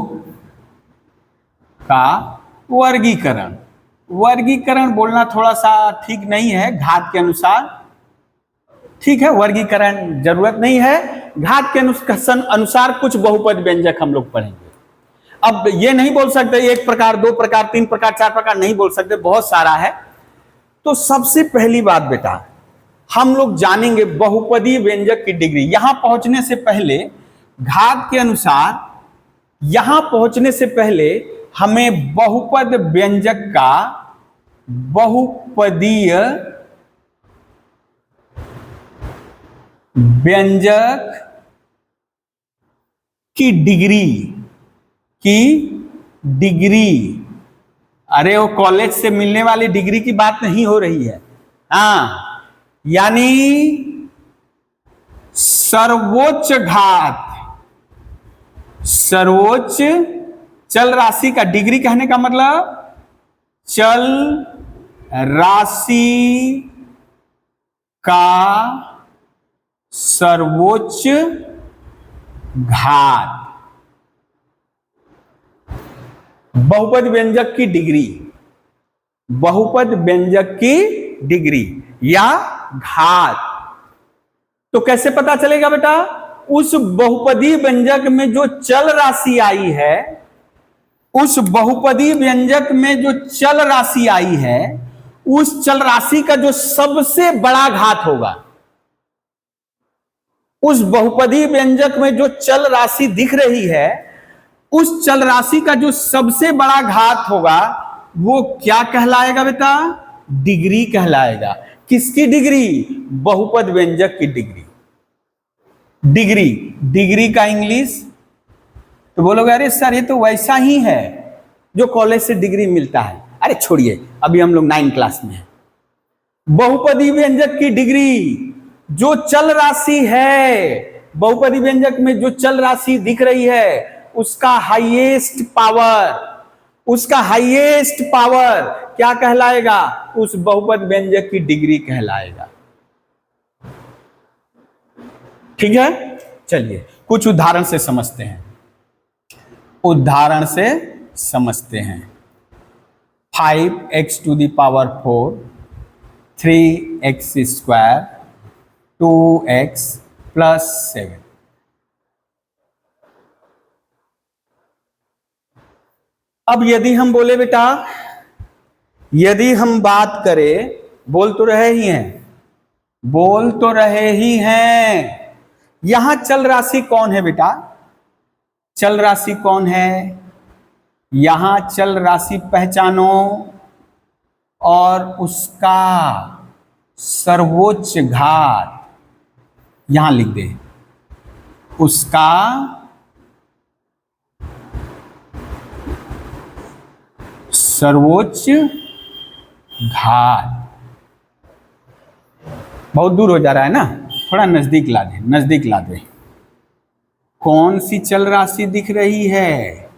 का वर्गीकरण, वर्गीकरण बोलना थोड़ा सा ठीक नहीं है, घात के अनुसार ठीक है, वर्गीकरण जरूरत नहीं है। घात के अनुसार कुछ बहुपद व्यंजक हम लोग पढ़ेंगे। अब ये नहीं बोल सकते एक प्रकार, दो प्रकार, तीन प्रकार, चार प्रकार नहीं बोल सकते, बहुत सारा है। तो सबसे पहली बात बेटा, हम लोग जानेंगे बहुपदी व्यंजक की डिग्री। यहां पहुंचने से पहले घात के अनुसार, यहां पहुंचने से पहले हमें बहुपद व्यंजक का, बहुपदीय व्यंजक की डिग्री, अरे वो कॉलेज से मिलने वाली डिग्री की बात नहीं हो रही है, हाँ, यानी सर्वोच्च घात, सर्वोच्च चल राशि का, डिग्री कहने का मतलब चल राशि का सर्वोच्च घात, बहुपद व्यंजक की डिग्री, बहुपद व्यंजक की डिग्री या घात। तो कैसे पता चलेगा बेटा? उस बहुपदी व्यंजक में जो चल राशि आई है, उस बहुपदी व्यंजक में जो चल राशि आई है, उस चल राशि का जो सबसे बड़ा घात होगा, उस बहुपदी व्यंजक में जो चल राशि दिख रही है, उस चल राशि का जो सबसे बड़ा घात होगा वो क्या कहलाएगा बेटा? डिग्री कहलाएगा। किसकी डिग्री? बहुपद व्यंजक की डिग्री। डिग्री, डिग्री का इंग्लिश तो बोलोगे अरे सर ये तो वैसा ही है जो कॉलेज से डिग्री मिलता है। अरे छोड़िए, अभी हम लोग 9 क्लास में हैं। बहुपदी व्यंजक की डिग्री, जो चल राशि है, बहुपदी व्यंजक में जो चल राशि दिख रही है, उसका हाईएस्ट पावर, उसका हाईएस्ट पावर क्या कहलाएगा? उस बहुपद व्यंजक की डिग्री कहलाएगा। ठीक है, चलिए कुछ उदाहरण से समझते हैं, उदाहरण से समझते हैं। 5x to the power 4, 3x square, 2x plus 7। अब यदि हम बोले बेटा, यदि हम बात करें, बोल तो रहे ही हैं, बोल तो रहे ही हैं, यहां चल राशि कौन है बेटा? चल राशि कौन है? यहां चल राशि पहचानो और उसका सर्वोच्च घात यहां लिख दे, उसका सर्वोच्च घात। बहुत दूर हो जा रहा है ना, थोड़ा नजदीक ला दे, नजदीक ला दे। कौन सी चल राशि दिख रही है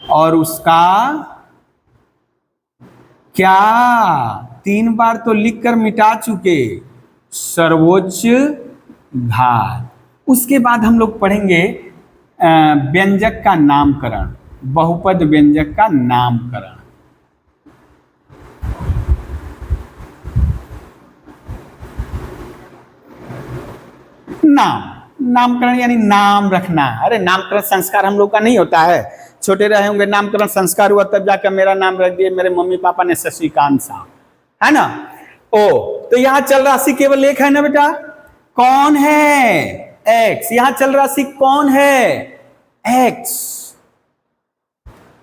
और उसका क्या 3 बार तो लिखकर मिटा चुके, सर्वोच्च घात। उसके बाद हम लोग पढ़ेंगे व्यंजक का नामकरण, बहुपद व्यंजक का नामकरण। नामकरण यानी नाम रखना। अरे नामकरण संस्कार हम लोग का नहीं होता है, छोटे रहे होंगे नामकरण संस्कार हुआ तब जाकर मेरा नाम रख दिए मेरे मम्मी पापा ने शशिकांत साहब, है ना। ओ तो यहाँ चल राशि केवल एक है ना बेटा, कौन है, एक्स। यहाँ चल राशि कौन है, एक्स।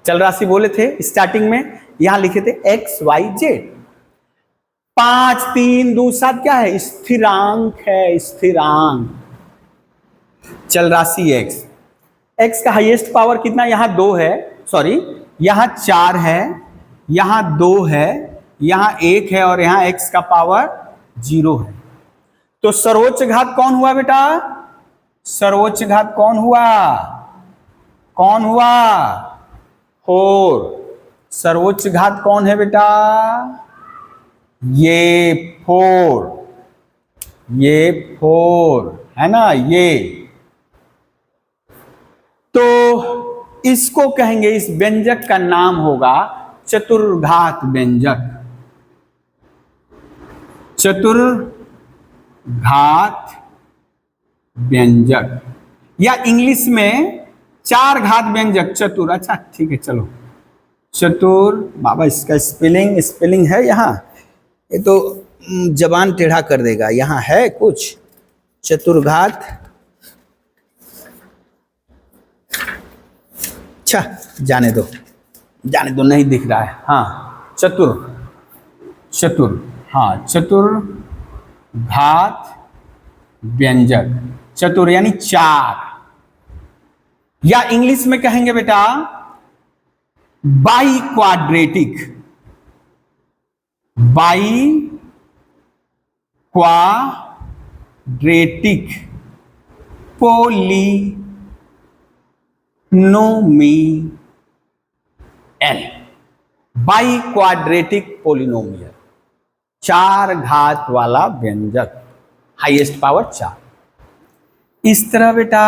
चल राशि बोले थे स्टार्टिंग में, यहां लिखे थे एक्स वाई जेड। 5 3 2 7 क्या है, स्थिरांक है, स्थिरांक। चल राशि एक्स, एक्स का हाईएस्ट पावर कितना, यहां 2 है, सॉरी यहां 4 है, यहां 2 है, यहां 1 है और यहां एक्स का पावर 0 है। तो सर्वोच्च घात कौन हुआ बेटा, सर्वोच्च घात कौन हुआ, कौन हुआ, 4। सर्वोच्च घात कौन है बेटा, ये 4, ये 4 है ना, ये। तो इसको कहेंगे, इस व्यंजक का नाम होगा चतुर्घात व्यंजक, चतुर्घात व्यंजक, या इंग्लिश में 4 घात व्यंजक, चतुर। अच्छा ठीक है चलो, चतुर। बाबा इसका स्पेलिंग है यहाँ, ये तो जबान टेढ़ा कर देगा, यहाँ है कुछ चतुर्घात। अच्छा जाने दो, जाने दो, नहीं दिख रहा है। हाँ चतुर, चतुर, हाँ चतुर्घात व्यंजक, चतुर यानी 4, या इंग्लिश में कहेंगे बेटा by quadratic, by quadratic polynomial, by quadratic polynomial, 4 घात वाला व्यंजक, हाईएस्ट पावर 4। इस तरह बेटा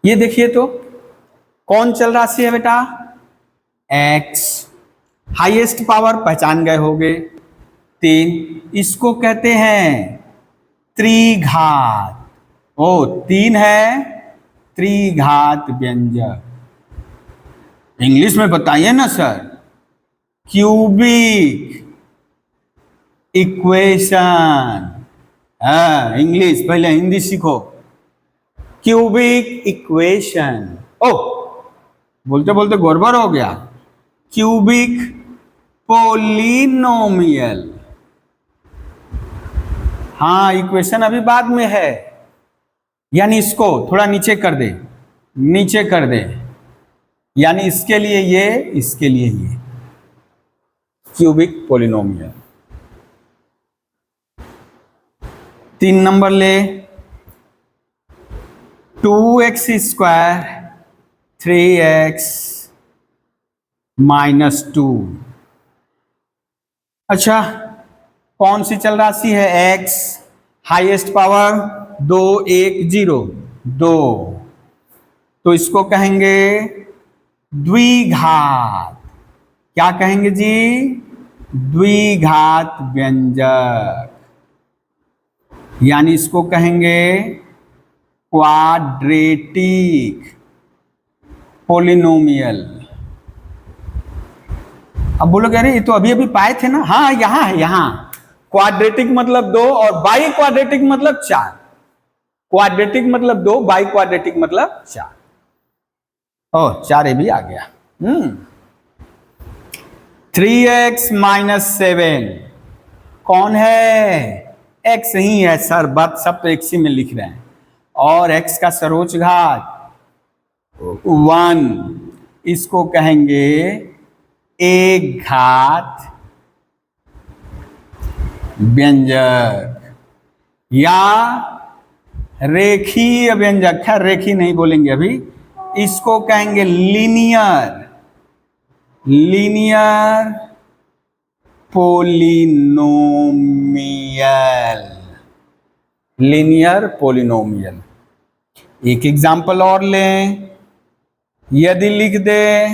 ये देखिए तो कौन चल राशि है बेटा, एक्स। हाईएस्ट पावर पहचान गए होंगे 3, इसको कहते हैं त्रिघात। ओ 3 है, त्रिघात व्यंजक। इंग्लिश में बताइए ना सर, क्यूबिक इक्वेशन। हाँ इंग्लिश, पहले हिंदी सीखो। क्यूबिक इक्वेशन, ओ बोलते बोलते गड़बड़ हो गया, क्यूबिक पोलिनोमियल। हाँ इक्वेशन अभी बाद में है, यानी इसको थोड़ा नीचे कर दे, नीचे कर दे, यानी इसके लिए ये, इसके लिए ये, क्यूबिक पोलिनोमियल। 3 नंबर ले, 2x स्क्वायर 3x -2। अच्छा कौन सी चल राशि है, x, हाईएस्ट पावर 2 1 0 2, तो इसको कहेंगे द्विघात। क्या कहेंगे जी, द्विघात व्यंजक, यानी इसको कहेंगे क्वाड्रेटिक पोलिनोमियल। अब बोलोगे अरे ये तो अभी अभी पाए थे ना, हाँ यहां है, यहां क्वाड्रेटिक मतलब 2 और बाई क्वाड्रेटिक मतलब 4। क्वाड्रेटिक मतलब 2, बाई क्वाड्रेटिक मतलब 4। ओ 4 ये भी आ गया। 3x -7 कौन है, x ही है सर, बात सब तो x ही में लिख रहे हैं। और x का सर्वोच्च घात 1, इसको कहेंगे एक घात व्यंजक या रेखीय व्यंजक। खैर रेखी नहीं बोलेंगे अभी, इसको कहेंगे लीनियर पोलिनोमियल। Linear polynomial. एक एग्जाम्पल और लें, यदि लिख दे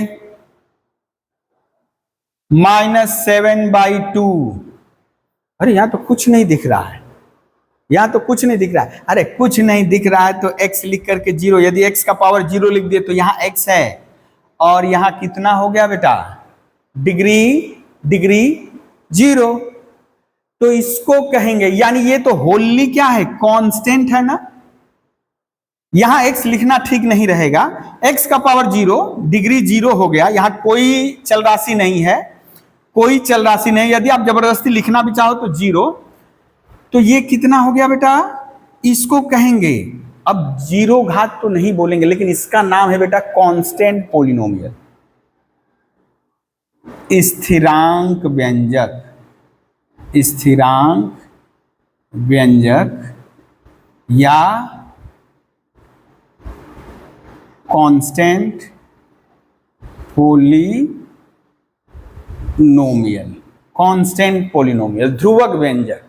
-7/2। अरे यहां तो कुछ नहीं दिख रहा है, यहां तो कुछ नहीं दिख रहा है। अरे कुछ नहीं दिख रहा है तो x लिख करके 0, यदि x का पावर 0 लिख दे तो यहां x है, और यहां कितना हो गया बेटा, डिग्री 0। तो इसको कहेंगे, यानी ये तो होली क्या है, कांस्टेंट है ना। यहां x लिखना ठीक नहीं रहेगा, x का पावर 0, डिग्री 0 हो गया, यहां कोई चल राशि नहीं है, कोई चल राशि नहीं। यदि आप जबरदस्ती लिखना भी चाहो तो 0, तो ये कितना हो गया बेटा, इसको कहेंगे, अब 0 घात तो नहीं बोलेंगे, लेकिन इसका नाम है बेटा कांस्टेंट पोलिनोमियल, स्थिरांक व्यंजक। स्थिरांक व्यंजक या कांस्टेंट पोलिनोमियल। कांस्टेंट पोलिनोमियल ध्रुवक व्यंजक।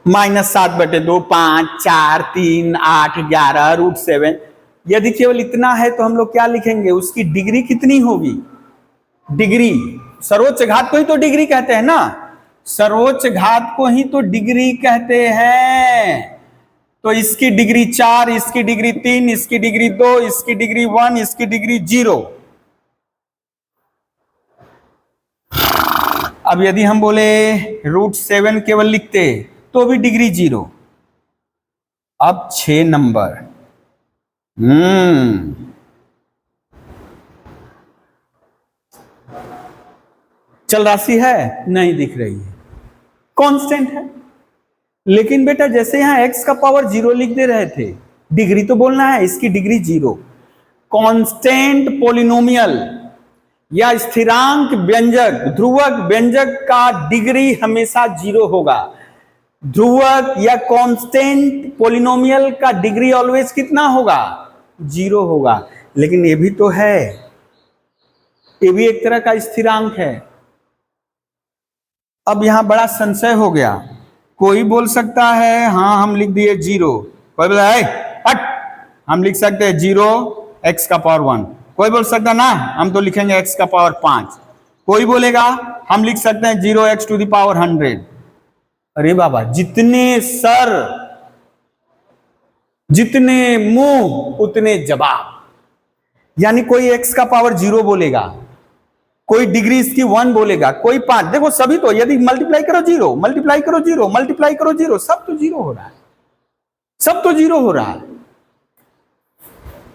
-7/2, 5, 4, 3, 8, 11, √7। यदि केवल इतना है तो हम लोग क्या लिखेंगे, उसकी डिग्री कितनी होगी, डिग्री, सर्वोच्च घात को ही तो डिग्री कहते हैं ना, सर्वोच्च घात को ही तो डिग्री कहते हैं। तो इसकी डिग्री 4, इसकी डिग्री 3, इसकी डिग्री 2, इसकी डिग्री 1, इसकी डिग्री 0। अब यदि हम बोले √7 केवल लिखते तो भी डिग्री 0। अब 6 नंबर, चल राशि है, नहीं दिख रही है, कांस्टेंट है। लेकिन बेटा जैसे यहां x का पावर 0 लिख दे रहे थे, डिग्री तो बोलना है, इसकी डिग्री 0। कांस्टेंट पोलिनोमियल या स्थिरांक व्यंजक, ध्रुवक व्यंजक का डिग्री हमेशा 0 होगा। ध्रुवक या कांस्टेंट पोलिनोमियल का डिग्री ऑलवेज कितना होगा, 0 होगा। लेकिन ये भी तो है, ये भी एक तरह का स्थिरांक है। अब यहां बड़ा संशय हो गया, कोई बोल सकता है हाँ हम लिख दिए 0, कोई बोला है हट हम लिख सकते हैं 0 x का पावर 1, कोई बोल सकता है ना हम तो लिखेंगे x का पावर 5, कोई बोलेगा हम लिख सकते हैं 0x टू द पावर 100। अरे बाबा, जितने सर जितने मुंह उतने जवाब। यानी कोई x का पावर 0 बोलेगा, कोई डिग्री इसकी 1 बोलेगा, कोई 5। देखो सभी तो, यदि मल्टीप्लाई करो 0, मल्टीप्लाई करो 0, मल्टीप्लाई करो 0, सब तो 0 हो रहा है, सब तो 0 हो रहा है।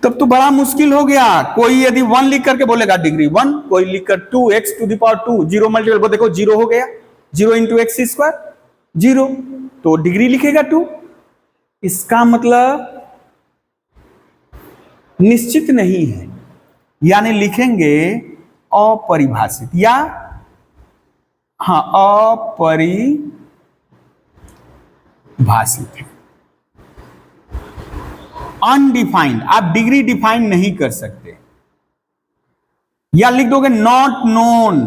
तब तो बड़ा मुश्किल हो गया। कोई यदि 1 लिख करके बोलेगा डिग्री 1, कोई लिखकर 2x to the power 2, 0 multiply, देखो 0 हो गया, 0 इंटू एक्स स्क्वायर 0, तो डिग्री लिखेगा 2। इसका मतलब निश्चित नहीं है, यानी लिखेंगे अपरिभाषित या हाँ अपरिभाषित है, अनडिफाइंड। आप डिग्री डिफाइन नहीं कर सकते, या लिख दोगे नॉट नोन,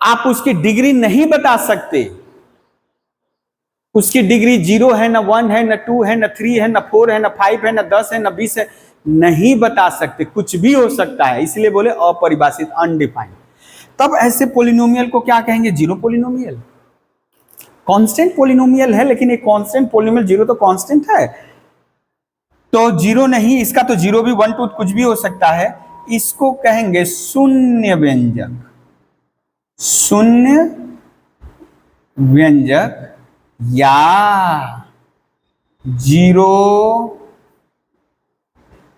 आप उसकी डिग्री नहीं बता सकते। उसकी डिग्री 0 है, ना 1 है, ना 2 है, ना 3 है, ना 4 है, ना 5 है, ना 10 है, ना 20 है, नहीं बता सकते, कुछ भी हो सकता है, इसलिए बोले अपरिभाषित, अनडिफाइंड। तब ऐसे पोलिनोमियल को क्या कहेंगे, जीरो पोलिनोमियल। कांस्टेंट पोलिनोमियल है, लेकिन ये कांस्टेंट पोलिनोमियल, 0 तो कांस्टेंट है, तो 0 नहीं, इसका तो 0 भी 1 2 कुछ भी हो सकता है। इसको कहेंगे शून्य व्यंजक, शून्य व्यंजक या जीरो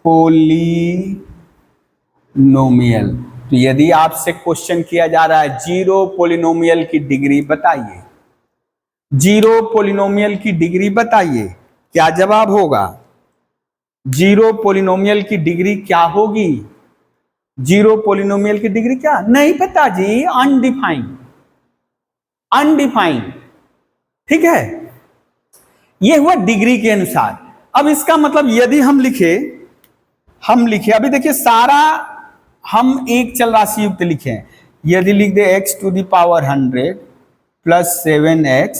पोलिनोमियल। तो यदि आपसे क्वेश्चन किया जा रहा है जीरो पोलिनोमियल की डिग्री बताइए, जीरो पोलिनोमियल की डिग्री बताइए, क्या जवाब होगा? जीरो पोलिनोमियल की डिग्री क्या होगी? जीरो पोलिनोमियल की डिग्री क्या? नहीं पता जी, अनडिफाइंड। अनडिफाइंड। ठीक है, ये हुआ डिग्री के अनुसार। अब इसका मतलब यदि हम लिखे अभी देखिए सारा हम एक चल राशि युक्त लिखे हैं। यदि लिख दे x to the power 100 plus 7x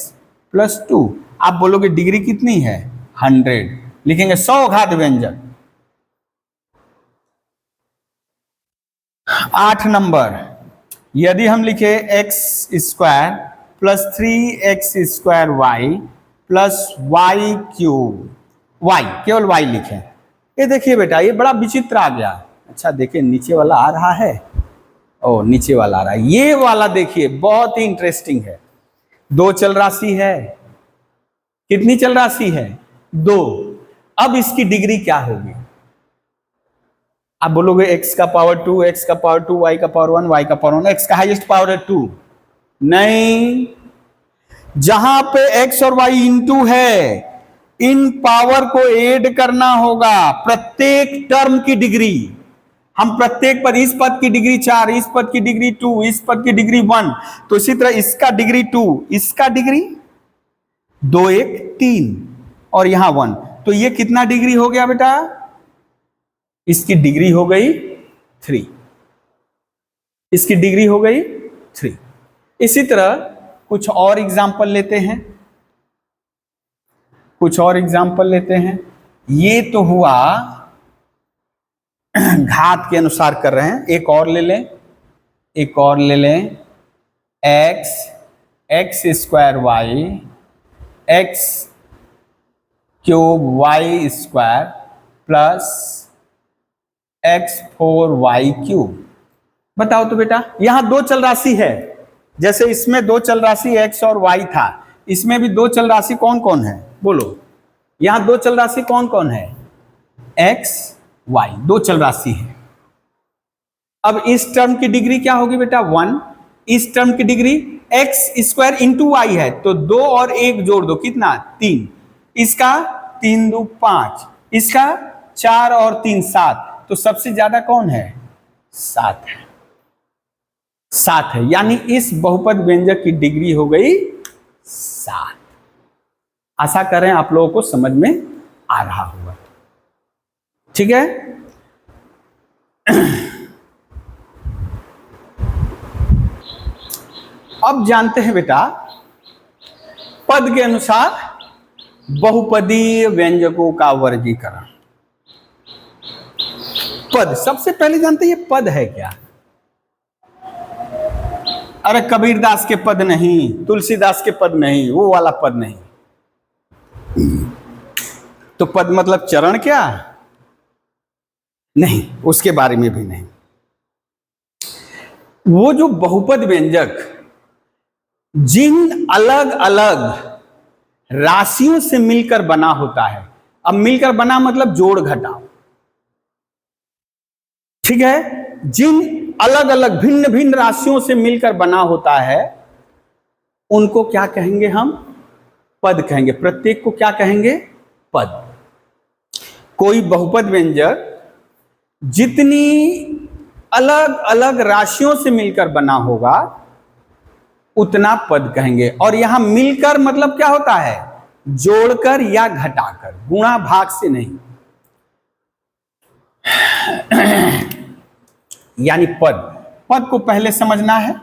plus 2, आप बोलोगे डिग्री कितनी है 100, लिखेंगे 100 घात व्यंजक। 8 नंबर, यदि हम लिखे x square plus 3x square y plus y cube, y केवल y लिखें। ये देखिए बेटा ये बड़ा विचित्र आ गया। अच्छा देखिए नीचे वाला आ रहा है, ओ नीचे वाला आ रहा है, ये वाला देखिए बहुत ही इंटरेस्टिंग है। 2 चल राशि है, कितनी चल राशि है 2। अब इसकी डिग्री क्या होगी? आप बोलोगे x का पावर 2, x का पावर 2, y का पावर 1, y का पावर 1, x का हाईएस्ट पावर है 2। नहीं, जहां पे x और y इंटू है, इन पावर को ऐड करना होगा। प्रत्येक टर्म की डिग्री, हम प्रत्येक पद, इस पद की डिग्री 4, इस पद की डिग्री 2, इस पद की डिग्री 1, तो इसी तरह इसका डिग्री 2, इसका डिग्री 2 1 3 और यहां 1, तो ये कितना डिग्री हो गया बेटा? इसकी डिग्री हो गई 3, इसकी डिग्री हो गई 3। इसी तरह कुछ और एग्जाम्पल लेते हैं, ये तो हुआ घात के अनुसार कर रहे हैं। एक और ले लें, x square y x cube y square plus x4y cube. बताओ तो बेटा, यहां 2 चल राशि है, जैसे इसमें 2 चल राशि x और y था, इसमें भी 2 चल राशि कौन कौन है बोलो? यहां 2 चल राशि कौन कौन है? x y 2 चल राशि है। अब इस टर्म की डिग्री क्या होगी बेटा? 1। इस टर्म की degree x square into y है, तो 2 और 1 जोड़ दो, कितना? 3। इसका 3 2 5, इसका 4 और 3 7, तो सबसे ज्यादा कौन है? 7 है, 7 है। यानी इस बहुपद व्यंजक की डिग्री हो गई 7। आशा करें आप लोगों को समझ में आ रहा होगा। ठीक है, अब जानते हैं बेटा पद के अनुसार बहुपदीय व्यंजकों का वर्गीकरण। पद, सबसे पहले जानते हैं ये पद है क्या? अरे कबीरदास के पद नहीं, तुलसीदास के पद नहीं, वो वाला पद नहीं। तो पद मतलब चरण क्या? नहीं, उसके बारे में भी नहीं। वो जो बहुपद व्यंजक जिन अलग अलग राशियों से मिलकर बना होता है, अब मिलकर बना मतलब जोड़ घटाओ, ठीक है, जिन अलग अलग भिन्न भिन्न राशियों से मिलकर बना होता है उनको क्या कहेंगे? हम पद कहेंगे। प्रत्येक को क्या कहेंगे? पद। कोई बहुपद व्यंजक जितनी अलग अलग राशियों से मिलकर बना होगा उतना पद कहेंगे। और यहां मिलकर मतलब क्या होता है? जोड़कर या घटाकर, गुणा भाग से नहीं। यानी पद को पहले समझना है,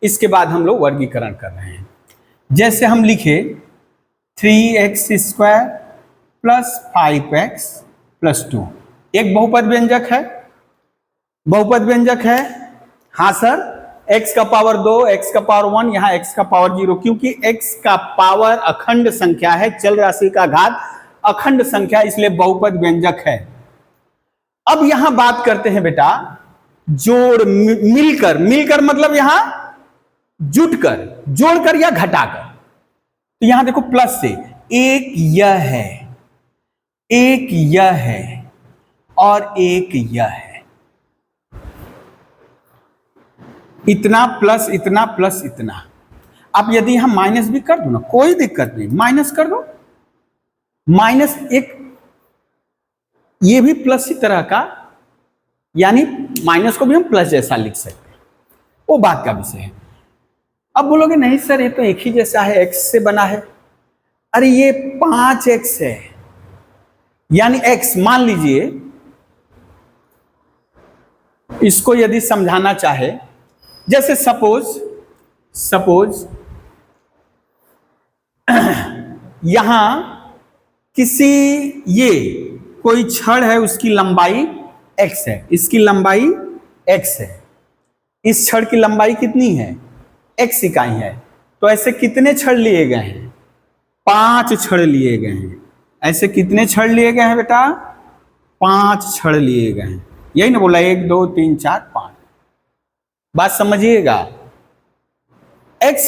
इसके बाद हम लोग वर्गीकरण कर रहे हैं। जैसे हम लिखे 3x square plus 5x plus 2, एक बहुपद व्यंजक है। हाँ सर, x का पावर 2, x का पावर 1, यहां x का पावर 0, क्योंकि x का पावर अखंड संख्या है, चल राशि का घात अखंड संख्या, इसलिए बहुपद व्यंजक है। अब यहां बात करते हैं बेटा जोड़, मिलकर मतलब यहां जुटकर, जोड़कर या घटाकर। तो यहां देखो प्लस से, एक यह है, एक यह है और एक यह है, इतना प्लस इतना प्लस इतना। आप यदि यहां माइनस भी कर दो ना, कोई दिक्कत नहीं, माइनस कर दो, माइनस एक, ये भी प्लस ही तरह का, यानी माइनस को भी हम प्लस जैसा लिख सकते हैं, वो बात का विषय है। अब बोलोगे नहीं सर ये तो एक ही जैसा है, x से बना है। अरे ये 5x है, यानी x मान लीजिए, इसको यदि समझाना चाहे, जैसे सपोज यहां किसी, ये कोई छड़ है, उसकी लंबाई x है, इसकी लंबाई x है, इस छड़ की लंबाई कितनी है, x इकाई है। तो ऐसे कितने छड़ लिए गए हैं, 5 छड़ लिए गए हैं। ऐसे कितने छड़ लिए गए हैं बेटा, 5 छड़ लिए गए हैं। यही ना बोला, 1 2 3 4 5। बात समझिएगा। एक्स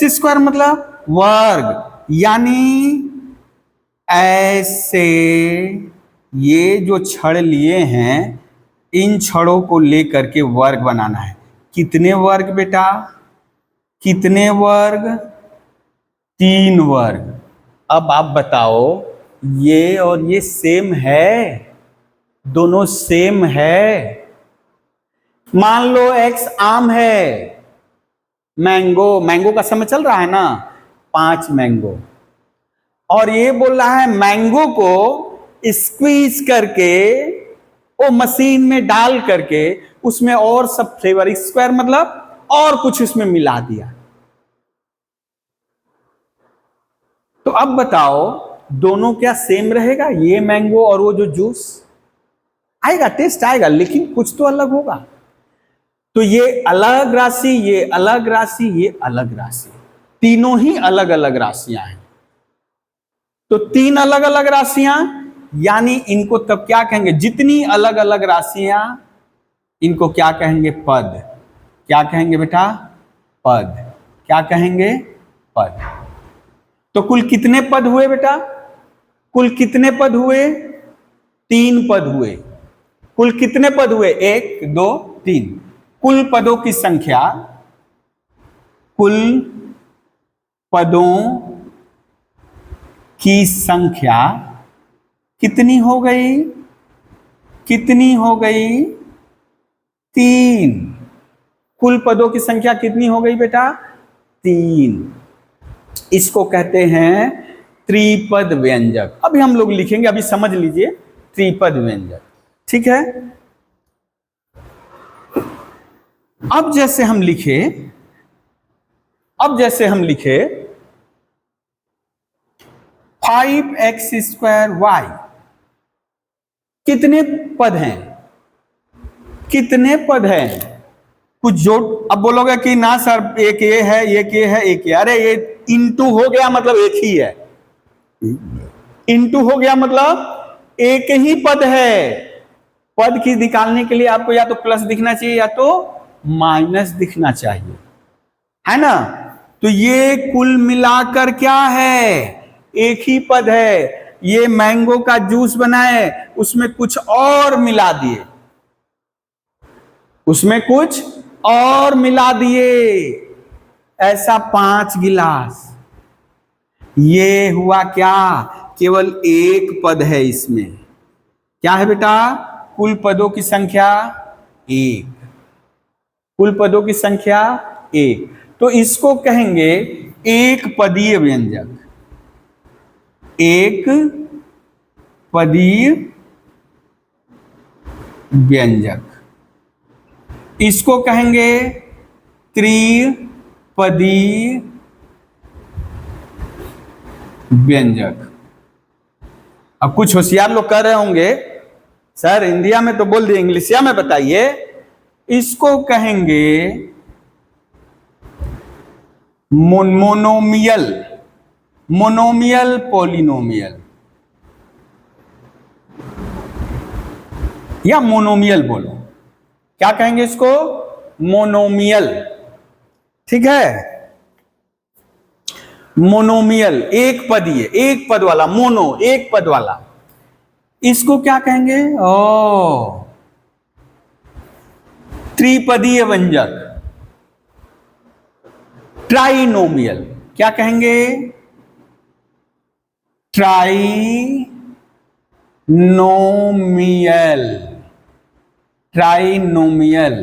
स्क्वायर मतलब वर्ग, यानी ऐसे ये जो छड़ लिए हैं, इन छड़ों को लेकर के वर्ग बनाना है। कितने वर्ग बेटा, कितने वर्ग, 3 वर्ग। अब आप बताओ, ये और ये सेम है, दोनों सेम है। मान लो x आम है, मैंगो का समय चल रहा है ना, 5 मैंगो, और ये बोल रहा है मैंगो को स्क्वीज करके, वो मशीन में डाल करके उसमें और सब फ्लेवर, स्क्वायर मतलब और कुछ उसमें मिला दिया। तो अब बताओ दोनों क्या सेम रहेगा, ये मैंगो और वो जो जूस? आएगा, टेस्ट आएगा, लेकिन कुछ तो अलग होगा। तो ये अलग राशि, ये अलग राशि, ये अलग राशि, तीनों ही अलग अलग राशियां हैं। तो 3 अलग अलग राशियां, यानी इनको तब क्या कहेंगे, जितनी अलग अलग राशियां, इनको क्या कहेंगे, पद। क्या कहेंगे बेटा, पद। क्या कहेंगे, पद। तो कुल कितने पद हुए बेटा, कुल कितने पद हुए, 3 पद हुए। कुल कितने पद हुए, 1 2 3। कुल पदों की संख्या, कुल पदों की संख्या कितनी हो गई, कितनी हो गई, 3। कुल पदों की संख्या कितनी हो गई बेटा, 3। इसको कहते हैं त्रिपद व्यंजक। अभी हम लोग लिखेंगे, अभी समझ लीजिए त्रिपद व्यंजक, ठीक है। अब जैसे हम लिखे 5x² y, कितने पद हैं, कितने पद हैं, कुछ जोड़। अब बोलोगे कि ना सर एक ये है, एक ये है, एक ये, अरे ये इंटू हो गया मतलब एक ही है, इंटू हो गया मतलब एक ही पद है। पद की निकालने के लिए आपको या तो प्लस दिखना चाहिए या तो माइनस दिखना चाहिए, है ना। तो ये कुल मिलाकर क्या है, एक ही पद है। ये मैंगो का जूस बनाए, उसमें कुछ और मिला दिए, उसमें कुछ और मिला दिए, ऐसा 5 गिलास। ये हुआ क्या, केवल एक पद है इसमें। क्या है बेटा, कुल पदों की संख्या 1, कुल पदों की संख्या 1। तो इसको कहेंगे एक पदीय व्यंजक, एक पदीय व्यंजक। इसको कहेंगे त्रिपदीय व्यंजक। अब कुछ होशियार लोग कह रहे होंगे सर इंडिया में तो बोल दिए, इंग्लिशिया में बताइए। इसको कहेंगे मोनोमियल, मोनोमियल पॉलिनोमियल, या मोनोमियल बोलो, क्या कहेंगे इसको, मोनोमियल, ठीक है। मोनोमियल, एक पदीय, एक पद वाला, मोनो एक पद वाला, इसको क्या कहेंगे, ओ त्रिपदीय व्यंजक, ट्राइनोमियल। क्या कहेंगे, ट्राइनोमियल, ट्राइनोमियल।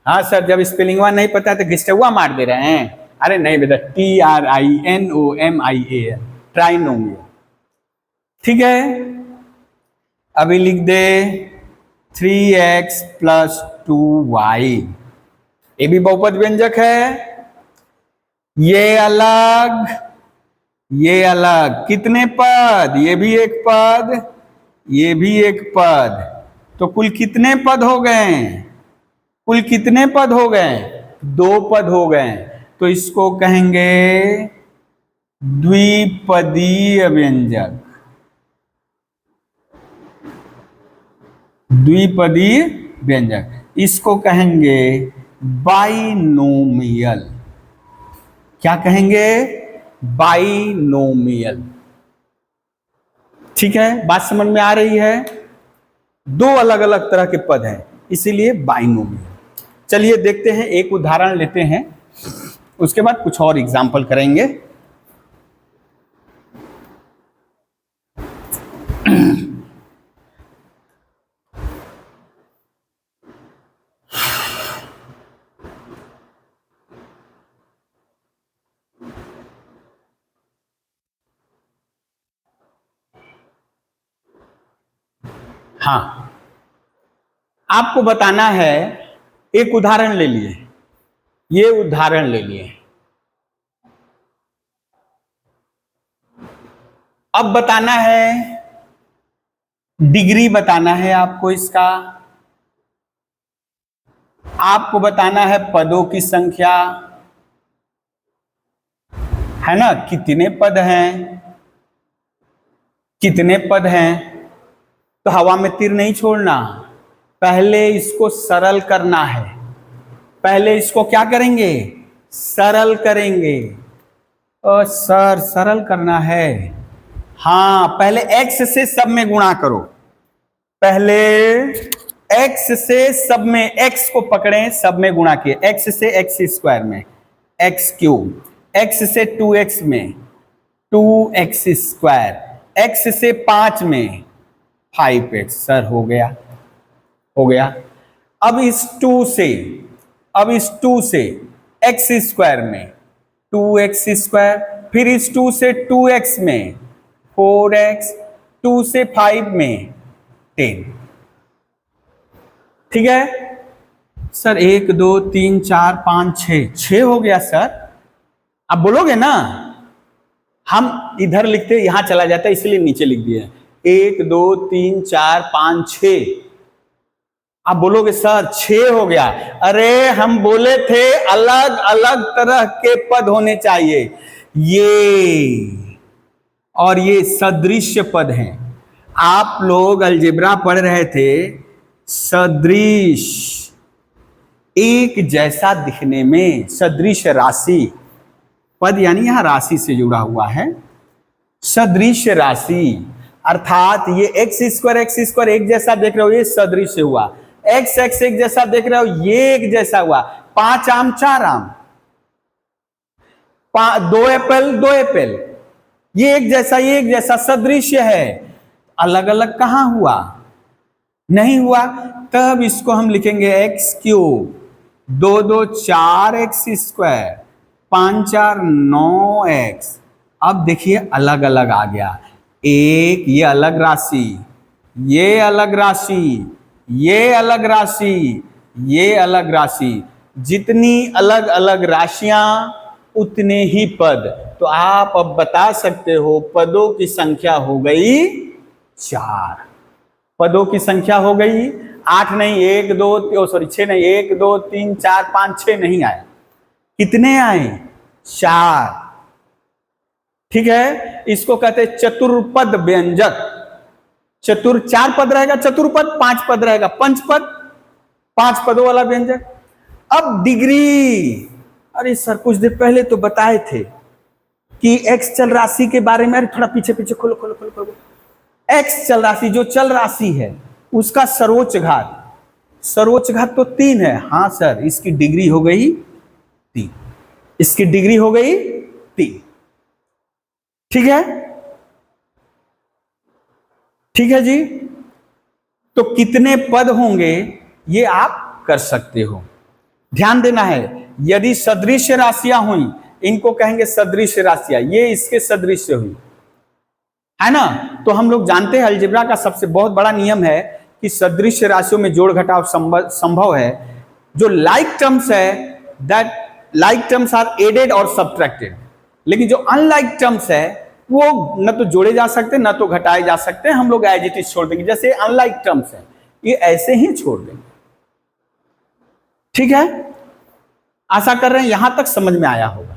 हाँ सर, जब स्पेलिंगवा नहीं पता है तो घिस्टुआ मार दे रहे हैं। अरे नहीं बेटा, TRINOMIAL, ट्राइनोमियल। ठीक है, अभी लिख दे 3x + 2y, ये भी बहुपद व्यंजक है। ये अलग, ये अलग, कितने पद? ये भी एक पद, ये भी एक पद, तो कुल कितने पद हो गए? कुल कितने पद हो गए? 2 पद हो गए। तो इसको कहेंगे द्विपदीय व्यंजक, द्विपदीय व्यंजक। इसको कहेंगे बाइनोमियल। क्या कहेंगे? बाइनोमियल। ठीक है, बात समझ में आ रही है? 2 अलग अलग तरह के पद हैं, इसीलिए बाइनोमियल। चलिए देखते हैं, एक उदाहरण लेते हैं, उसके बाद कुछ और एग्जाम्पल करेंगे। हाँ, आपको बताना है, एक उदाहरण ले लिए, ये उदाहरण ले लिए। अब बताना है, डिग्री बताना है आपको इसका, आपको बताना है पदों की संख्या, है ना, कितने पद हैं, कितने पद हैं। तो हवा में तीर नहीं छोड़ना, पहले इसको सरल करना है। पहले इसको क्या करेंगे? सरल करेंगे। सर सरल करना है, हाँ, पहले x से सब में गुणा करो। पहले x से सब में, x को पकड़े, सब में गुणा किए, x से x² में x³, x से 2x में 2x², x से 5 में 5x। सर हो गया, हो गया। अब इस 2 से, अब इस 2 से x² में 2x², फिर इस 2 से 2x में 4x, 2 से 5 में 10। ठीक है सर, 1 2 3 4 5 6 हो गया सर। आप बोलोगे ना, हम इधर लिखते यहां चला जाता है, इसलिए नीचे लिख दिए 1 2 3 4 5 6। आप बोलोगे सर 6 हो गया। अरे हम बोले थे अलग अलग तरह के पद होने चाहिए, ये और ये सदृश पद हैं। आप लोग अलजेब्रा पढ़ रहे थे, सदृश, एक जैसा दिखने में, सदृश राशि, पद यानी यहां राशि से जुड़ा हुआ है। सदृश राशि अर्थात ये x² एक जैसा देख रहे हो, ये सदृश हुआ। x एक जैसा देख रहे हो, ये एक जैसा हुआ। 5 आम 4 आम, 2 एप्पल 2 एप्पल, ये एक जैसा, ये एक जैसा, सदृश है। अलग अलग कहां हुआ? नहीं हुआ। तब इसको हम लिखेंगे x³, 2 2 4x², 5 4 9x। अब देखिए अलग अलग आ गया, एक ये अलग राशि, ये अलग राशि, ये अलग राशि, ये अलग राशि। जितनी अलग अलग राशियां उतने ही पद। तो आप अब बता सकते हो पदों की संख्या हो गई 4। पदों की संख्या हो गई 8 नहीं, 1 2 सॉरी 6 नहीं, 1 2 3 4 5 6 नहीं आए। कितने आए? 4। ठीक है, इसको कहते हैं चतुर्पद व्यंजक। 4 पद रहेगा चतुर्पद, 5 पद रहेगा पंचपद, 5 पदों वाला व्यंजक। अब डिग्री, अरे सर कुछ देर पहले तो बताए थे कि x चल राशि के बारे में। थोड़ा पीछे पीछे खोलो खोलो खोलो खोलो। x चल राशि, जो चल राशि है उसका सर्वोच्च घात, सर्वोच्च घात तो 3 है। हाँ सर, इसकी डिग्री हो गई 3, इसकी डिग्री हो गई 3। ठीक है, ठीक है जी। तो कितने पद होंगे ये आप कर सकते हो। ध्यान देना है, यदि सदृश राशियां हुई, इनको कहेंगे सदृश राशियां, ये इसके सदृश हुई, है ना। तो हम लोग जानते हैं अलजेब्रा का सबसे बहुत बड़ा नियम है कि सदृश राशियों में जोड़ घटाव संभव है। जो लाइक टर्म्स है, that like terms are added और सब्ट्रैक्टेड, लेकिन जो अनलाइक टर्म्स है वो न तो जोड़े जा सकते न तो घटाए जा सकते, हम लोग एज इट इज छोड़ देंगे। जैसे अनलाइक टर्म्स है, ये ऐसे ही छोड़ देंगे, ठीक है। आशा कर रहे हैं यहां तक समझ में आया होगा,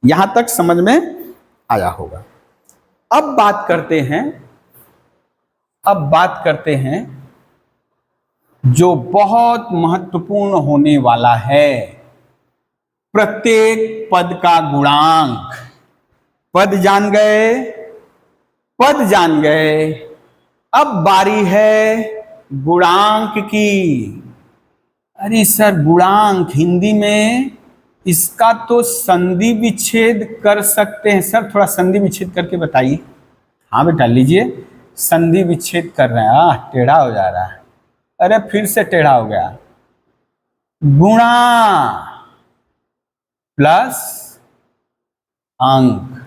यहां तक समझ में आया होगा। अब बात करते हैं जो बहुत महत्वपूर्ण होने वाला है, प्रत्येक पद का गुणांक। पद जान गए, अब बारी है गुणांक की। अरे सर, गुणांक हिंदी में इसका तो संधि विच्छेद कर सकते हैं सर, थोड़ा संधि विच्छेद करके बताइए। हाँ बेटा लीजिए, संधि विच्छेद कर रहे हैं। टेढ़ा हो जा रहा है, अरे फिर से टेढ़ा हो गया। गुणा प्लस अंक,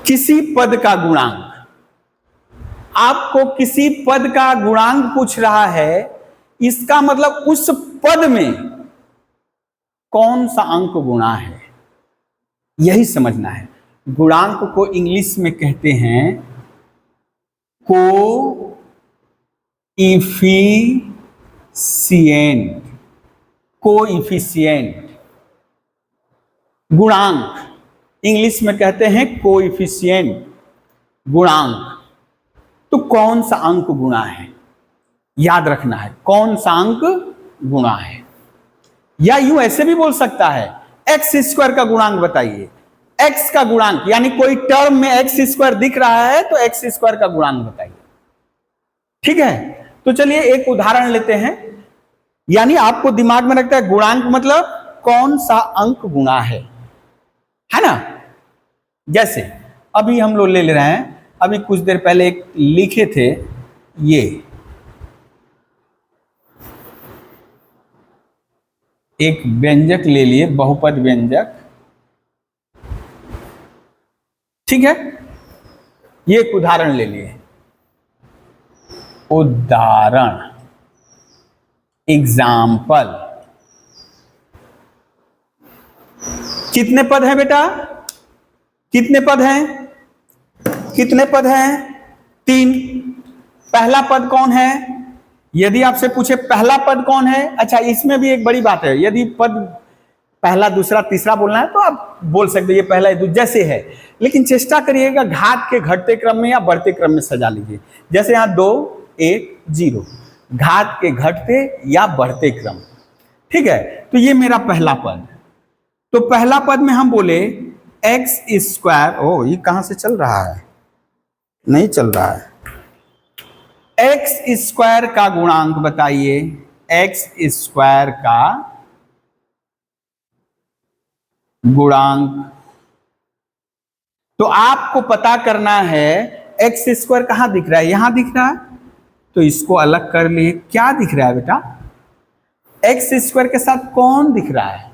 किसी पद का गुणांक, आपको किसी पद का गुणांक पूछ रहा है, इसका मतलब उस पद में कौन सा अंक गुणा है, यही समझना है। गुणांक को इंग्लिश में कहते हैं कोएफिशिएंट। गुणांक इंग्लिश में कहते हैं कोएफिशिएंट, गुणांक। तो कौन सा अंक गुणा है, याद रखना है, कौन सा अंक गुणा है। या यूं ऐसे भी बोल सकता है, एक्स स्क्वायर का गुणांक बताइए। एक्स का गुणांक यानी कोई टर्म में एक्स स्क्वायर दिख रहा है तो एक्स स्क्वायर का गुणांक बताइए, ठीक है। तो चलिए एक उदाहरण लेते हैं, यानी आपको दिमाग में रखता है गुणांक मतलब कौन सा अंक गुणा है ना। जैसे अभी हम लोग ले रहे हैं, अभी कुछ देर पहले एक लिखे थे, ये एक व्यंजक ले लिए, बहुपद व्यंजक, ठीक है। ये एक उदाहरण ले लिए, उदाहरण एग्जाम्पल। कितने पद हैं बेटा, कितने पद हैं, कितने पद हैं, 3। पहला पद कौन है, यदि आपसे पूछे पहला पद कौन है, अच्छा इसमें भी एक बड़ी बात है, यदि पद पहला दूसरा तीसरा बोलना है तो आप बोल सकते ये पहला जैसे है, लेकिन चेष्टा करिएगा घात के घटते क्रम में या बढ़ते क्रम में सजा लीजिए। जैसे यहाँ 2 1 0, घात के घटते या बढ़ते क्रम, ठीक है। तो ये मेरा पहला पद, तो पहला पद में हम बोले एक्स स्क्वायर, ओ ये कहां से चल रहा है, नहीं चल रहा है। एक्स स्क्वायर का गुणांक बताइए, एक्स स्क्वायर का गुणांक। तो आपको पता करना है एक्स स्क्वायर कहां दिख रहा है, यहां दिख रहा है, तो इसको अलग कर लिए। क्या दिख रहा है बेटा, एक्स स्क्वायर के साथ कौन दिख रहा है,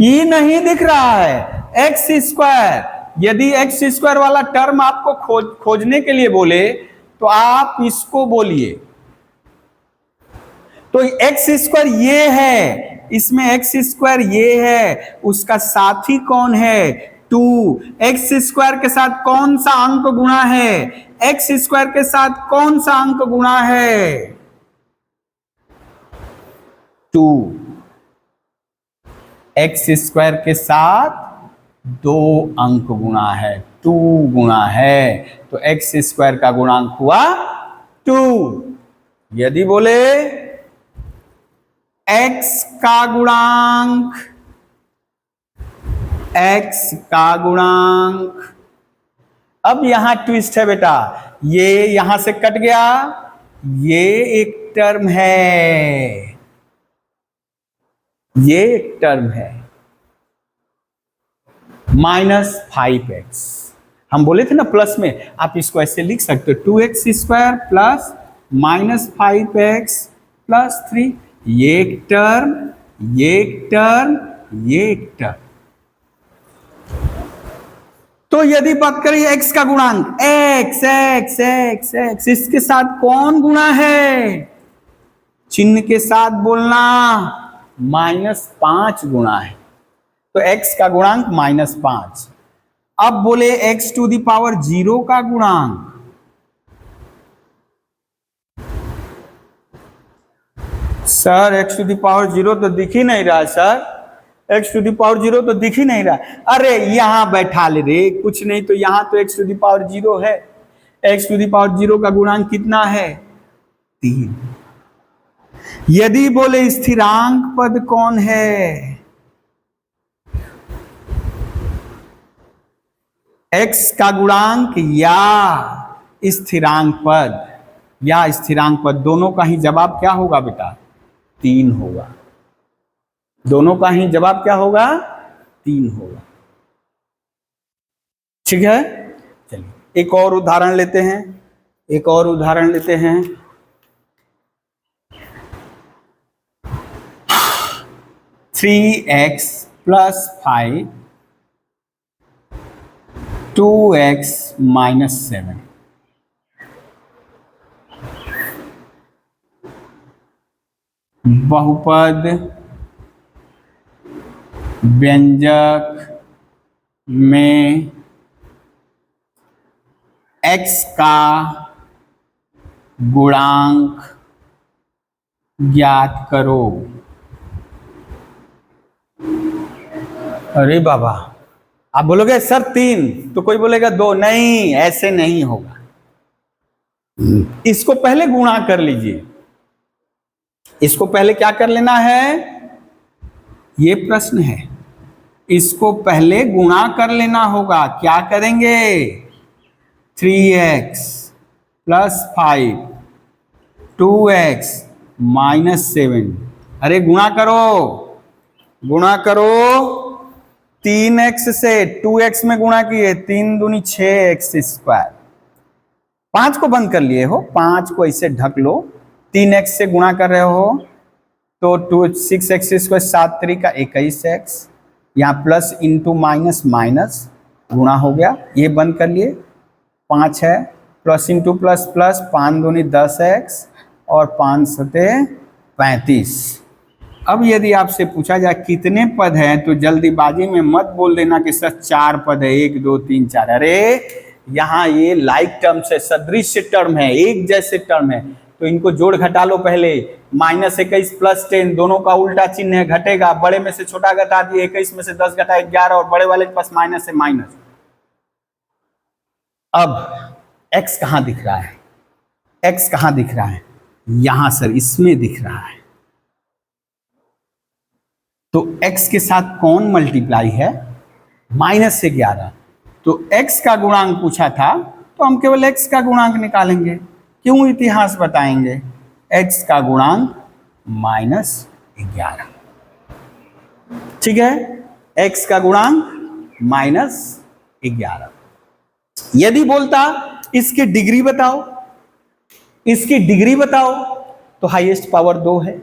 ये नहीं दिख रहा है एक्स स्क्वायर। यदि एक्स स्क्वायर वाला टर्म आपको खोजने के लिए बोले तो आप इसको बोलिए। तो एक्स स्क्वायर ये है, इसमें एक्स स्क्वायर ये है, उसका साथी कौन है 2। एक्स स्क्वायर के साथ कौन सा अंक गुणा है, एक्स स्क्वायर के साथ कौन सा अंक गुणा है 2। एक्स स्क्वायर के साथ 2 अंक गुणा है, 2 गुणा है, तो एक्स स्क्वायर का गुणांक हुआ 2। यदि बोले एक्स का गुणांक, एक्स का गुणांक, अब यहां ट्विस्ट है बेटा, ये यहां से कट गया, ये एक टर्म है, ये एक टर्म है -5x। हम बोले थे ना प्लस में, आप इसको ऐसे लिख सकते हो 2x² प्लस -5x+3, ये एक टर्म, ये एक टर्म, ये एक टर्म। तो यदि बात करें x का गुणांक, x x x x, इसके साथ कौन गुणा है? चिन्ह के साथ बोलना, -5 गुणा है। तो x का गुणांक -5। अब बोले x⁴ का गुणांक, सर x⁴ तो दिख ही नहीं रहा सर, x⁴ तो दिख ही नहीं रहा। अरे यहां बैठा ले रे, कुछ नहीं तो यहां तो x⁴ है। x⁴ का गुणांक कितना है? 3। यदि बोले स्थिरांक पद कौन है? x का गुणांक या स्थिरांक पद, या स्थिरांक पद, दोनों का ही जवाब क्या होगा बेटा? 3 होगा। दोनों का ही जवाब क्या होगा? 3 होगा। ठीक है, चलिए एक और उदाहरण लेते हैं, एक और उदाहरण लेते हैं। (3x+5) 2x-7। बहुपद व्यंजक में x का गुणांक ज्ञात करो। अरे बाबा, आप बोलोगे सर 3, तो कोई बोलेगा 2। नहीं, ऐसे नहीं होगा। इसको पहले गुणा कर लीजिए, इसको पहले क्या कर लेना है? ये प्रश्न है, इसको पहले गुणा कर लेना होगा। क्या करेंगे? 3x+5 2x-7। अरे गुणा करो, गुणा करो। 3x से 2x में गुणा किए, 3 दूनी 6x²। 5 को बंद कर लिए हो, 5 को ऐसे ढक लो। 3x से गुणा कर रहे हो तो 6x² 7 3 का 21x, यहाँ प्लस इंटू माइनस माइनस गुणा हो गया, ये बंद कर लिए। 5 है, प्लस इंटू प्लस प्लस, 5 दूनी 10x और 5 सते 35। अब यदि आपसे पूछा जाए कितने पद हैं, तो जल्दीबाजी में मत बोल देना कि सर 4 पद है, 1 2 3 4। अरे यहाँ ये लाइक टर्म से सदृश टर्म है, एक जैसे टर्म है, तो इनको जोड़ घटा लो पहले। -21 + 10, दोनों का उल्टा चिन्ह है, घटेगा। बड़े में से छोटा घटा दिए, 21 में से 10 घटा 11, और बड़े वाले के पास माइनस है, माइनस। अब x कहां दिख रहा है? x कहां दिख रहा है? यहां सर, इसमें दिख रहा है। तो x के साथ कौन मल्टीप्लाई है? -11। तो x का गुणांक पूछा था, तो हम केवल x का गुणांक निकालेंगे। क्यों इतिहास बताएंगे? x का गुणांक -11। ठीक है, x का गुणांक -11। यदि बोलता इसकी डिग्री बताओ, इसकी डिग्री बताओ, तो हाईएस्ट पावर 2 है।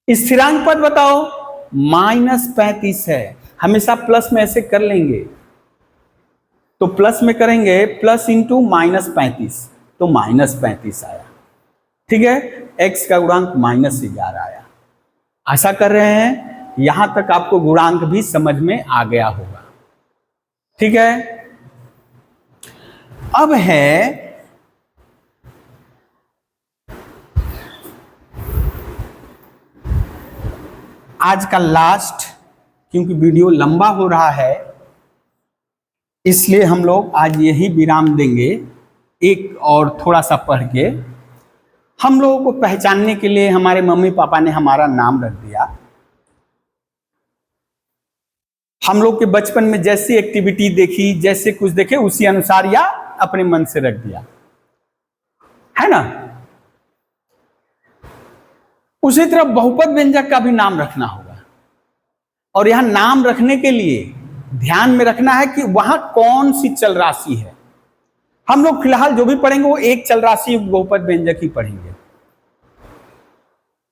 स्थिरांक पद बताओ, -35 है। हमेशा प्लस में ऐसे कर लेंगे, तो प्लस में करेंगे, प्लस इंटू -35, तो -35 आया। ठीक है, x का गुणांक -11 आया। आशा कर रहे हैं यहां तक आपको गुणांक भी समझ में आ गया होगा। ठीक है, अब है आज का लास्ट, क्योंकि वीडियो लंबा हो रहा है, इसलिए हम लोग आज यही विराम देंगे। एक और थोड़ा सा पढ़ के, हम लोगों को पहचानने के लिए हमारे मम्मी पापा ने हमारा नाम रख दिया। हम लोग के बचपन में जैसी एक्टिविटी देखी, जैसे कुछ देखे, उसी अनुसार या अपने मन से रख दिया, है ना। उसी तरह बहुपद व्यंजक का भी नाम रखना होगा, और यहां नाम रखने के लिए ध्यान में रखना है कि वहां कौन सी चल राशि है। हम लोग फिलहाल जो भी पढ़ेंगे वो एक चल राशि युक्त बहुपद व्यंजक ही पढ़ेंगे।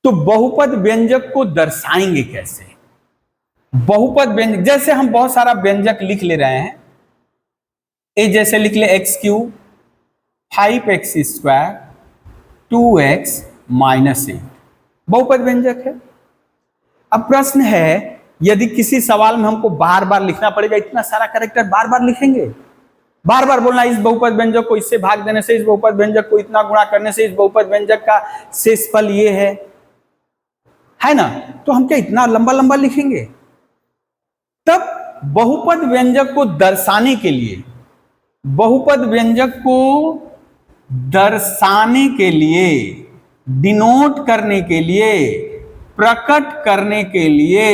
तो बहुपद व्यंजक को दर्शाएंगे कैसे? बहुपद व्यंजक, जैसे हम बहुत सारा व्यंजक लिख ले रहे हैं, ए जैसे लिख ले x cube 5x square 2x minus 8, बहुपद व्यंजक है। अब प्रश्न है, यदि किसी सवाल में हमको बार बार लिखना पड़ेगा, इतना सारा कैरेक्टर बार बार लिखेंगे, बार बार बोलना इस बहुपद व्यंजक को इससे भाग देने से, इस बहुपद व्यंजक को इतना गुणा करने से, इस बहुपद व्यंजक का शेषफल ये है ना? तो हम क्या इतना लंबा लंबा लिखेंगे? तब बहुपद व्यंजक को दर्शाने के लिए, बहुपद व्यंजक को दर्शाने के लिए, डिनोट करने के लिए, प्रकट करने के लिए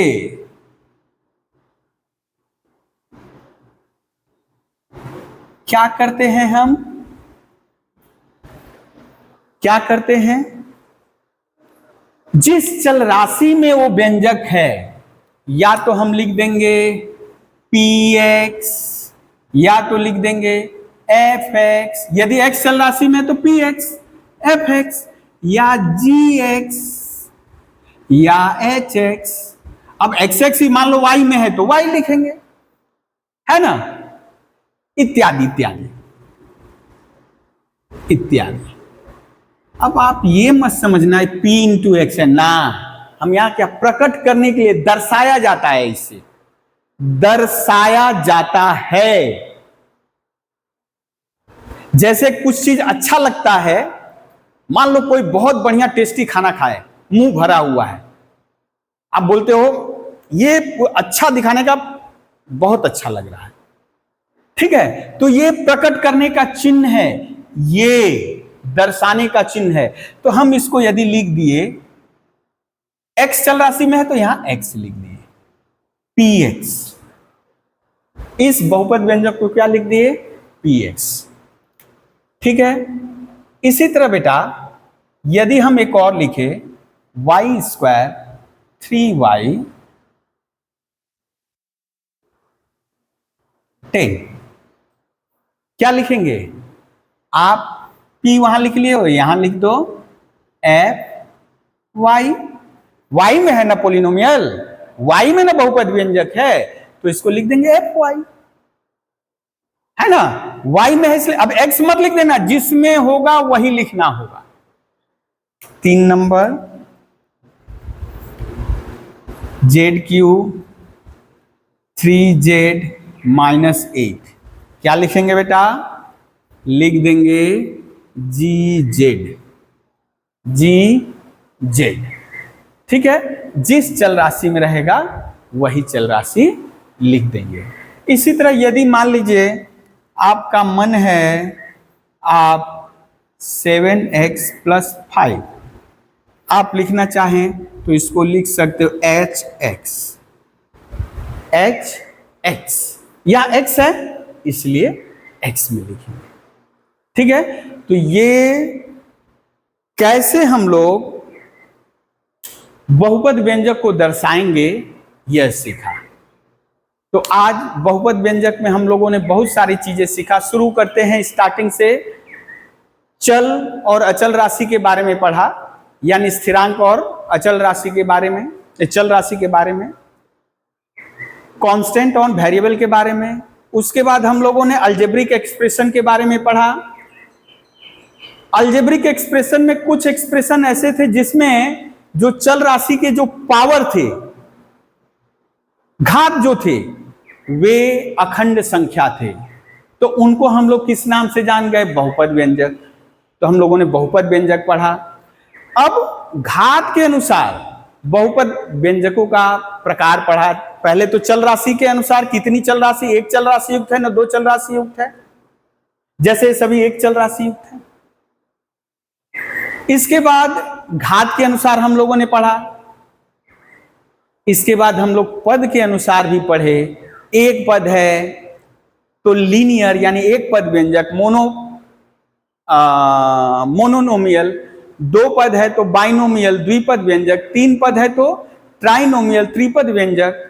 क्या करते हैं हम? क्या करते हैं? जिस चल राशि में वो व्यंजक है, या तो हम लिख देंगे px, या तो लिख देंगे fx, यदि x चल राशि में तो px, fx, या gx, या hx। अब xx ही मान लो y में है तो y लिखेंगे, है ना? इत्यादि इत्यादि इत्यादि। अब आप ये मत समझना है p इंटू एक्स है ना, हम यहां क्या प्रकट करने के लिए, दर्शाया जाता है, इससे दर्शाया जाता है। जैसे कुछ चीज अच्छा लगता है, मान लो कोई बहुत बढ़िया टेस्टी खाना खाए, मुंह भरा हुआ है, आप बोलते हो ये अच्छा दिखाने का बहुत अच्छा लग रहा है, ठीक है? तो ये प्रकट करने का चिन्ह है, ये दर्शाने का चिन्ह है। तो हम इसको यदि लिख दिए, x चल राशि में है तो यहां x लिख दिए, px, इस बहुपद व्यंजक को क्या लिख दिए? px, ठीक है? इसी तरह बेटा यदि हम एक और लिखे y स्क्वायर 3y 10, क्या लिखेंगे आप? p वहां लिख लिए हो, यहां लिख दो f y, y में है ना पोलिनोमियल, y में ना बहुपद व्यंजक है, तो इसको लिख देंगे f y, है ना? y में है इसलिए अब x मत लिख देना, जिसमें होगा वही लिखना होगा। 3 number z cube 3z minus 8, क्या लिखेंगे बेटा? लिख देंगे जी जेड, ठीक है? जिस चल राशि में रहेगा वही चल राशि लिख देंगे। इसी तरह यदि मान लीजिए आपका मन है आप 7x प्लस 5 आप लिखना चाहें तो इसको लिख सकते हो hx, या x है इसलिए x में लिखेंगे, ठीक है? तो ये कैसे हम लोग बहुपद व्यंजक को दर्शाएंगे यह सीखा। तो आज बहुपद व्यंजक में हम लोगों ने बहुत सारी चीजें सीखा। शुरू करते हैं स्टार्टिंग से, चल और अचल राशि के बारे में पढ़ा, यानी स्थिरांक और अचल राशि के बारे में, चल राशि के बारे में, कांस्टेंट और वेरिएबल के बारे में। उसके बाद हम लोगों ने अलजेब्रिक एक्सप्रेशन के बारे में पढ़ा। अलजेब्रिक एक्सप्रेशन में कुछ एक्सप्रेशन ऐसे थे जिसमें जो चल राशि के जो पावर थे, घात जो थे, वे अखंड संख्या थे, तो उनको हम लोग किस नाम से जान गए? बहुपद व्यंजक। तो हम लोगों ने बहुपद व्यंजक पढ़ा। अब घात के अनुसार बहुपद व्यंजकों का प्रकार पढ़ा। पहले तो चल राशि के अनुसार, कितनी चल राशि? एक चल राशि युक्त है ना दो चल राशि युक्त है, जैसे सभी एक चल राशि युक्त है। इसके बाद घात के अनुसार हम लोगों ने पढ़ा। इसके बाद हम लोग पद के अनुसार भी पढ़े। एक पद है तो लीनियर यानी एक पद व्यंजक, मोनोनोमियल। दो पद है तो बाइनोमियल द्विपद व्यंजक। तीन पद है तो ट्राइनोमियल त्रिपद व्यंजक।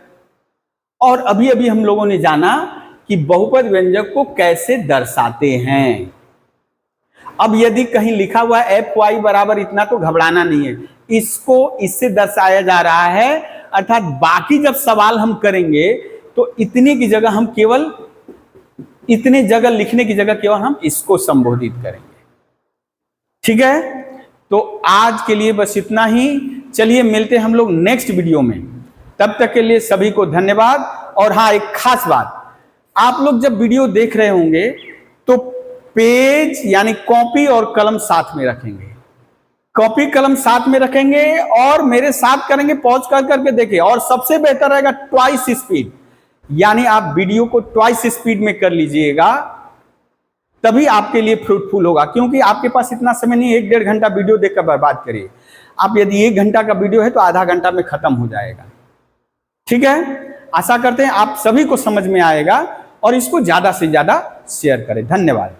और अभी अभी हम लोगों ने जाना कि बहुपद व्यंजक को कैसे दर्शाते हैं। अब यदि कहीं लिखा हुआ है एफ वाई बराबर इतना, तो घबराना नहीं है, इसको इससे दर्शाया जा रहा है, अर्थात बाकी जब सवाल हम करेंगे तो इतने की जगह हम केवल इतने जगह लिखने की जगह केवल हम इसको संबोधित करेंगे। ठीक है, तो आज के लिए बस इतना ही। चलिए मिलते हैं हम लोग नेक्स्ट वीडियो में, तब तक के लिए सभी को धन्यवाद। और हाँ, एक खास बात, आप लोग जब वीडियो देख रहे होंगे तो पेज यानी कॉपी और कलम साथ में रखेंगे, कॉपी कलम साथ में रखेंगे और मेरे साथ करेंगे, पॉज कर करके देखें। और सबसे बेहतर रहेगा ट्वाइस स्पीड, यानी आप वीडियो को ट्वाइस स्पीड में कर लीजिएगा, तभी आपके लिए फ्रूटफुल होगा। क्योंकि आपके पास इतना समय नहीं, 1-1.5 घंटा वीडियो देखकर बर्बाद करिए। आप यदि 1 घंटा का वीडियो है तो आधा घंटा में खत्म हो जाएगा। ठीक है, आशा करते हैं आप सभी को समझ में आएगा और इसको ज्यादा से ज्यादा शेयर करें। धन्यवाद।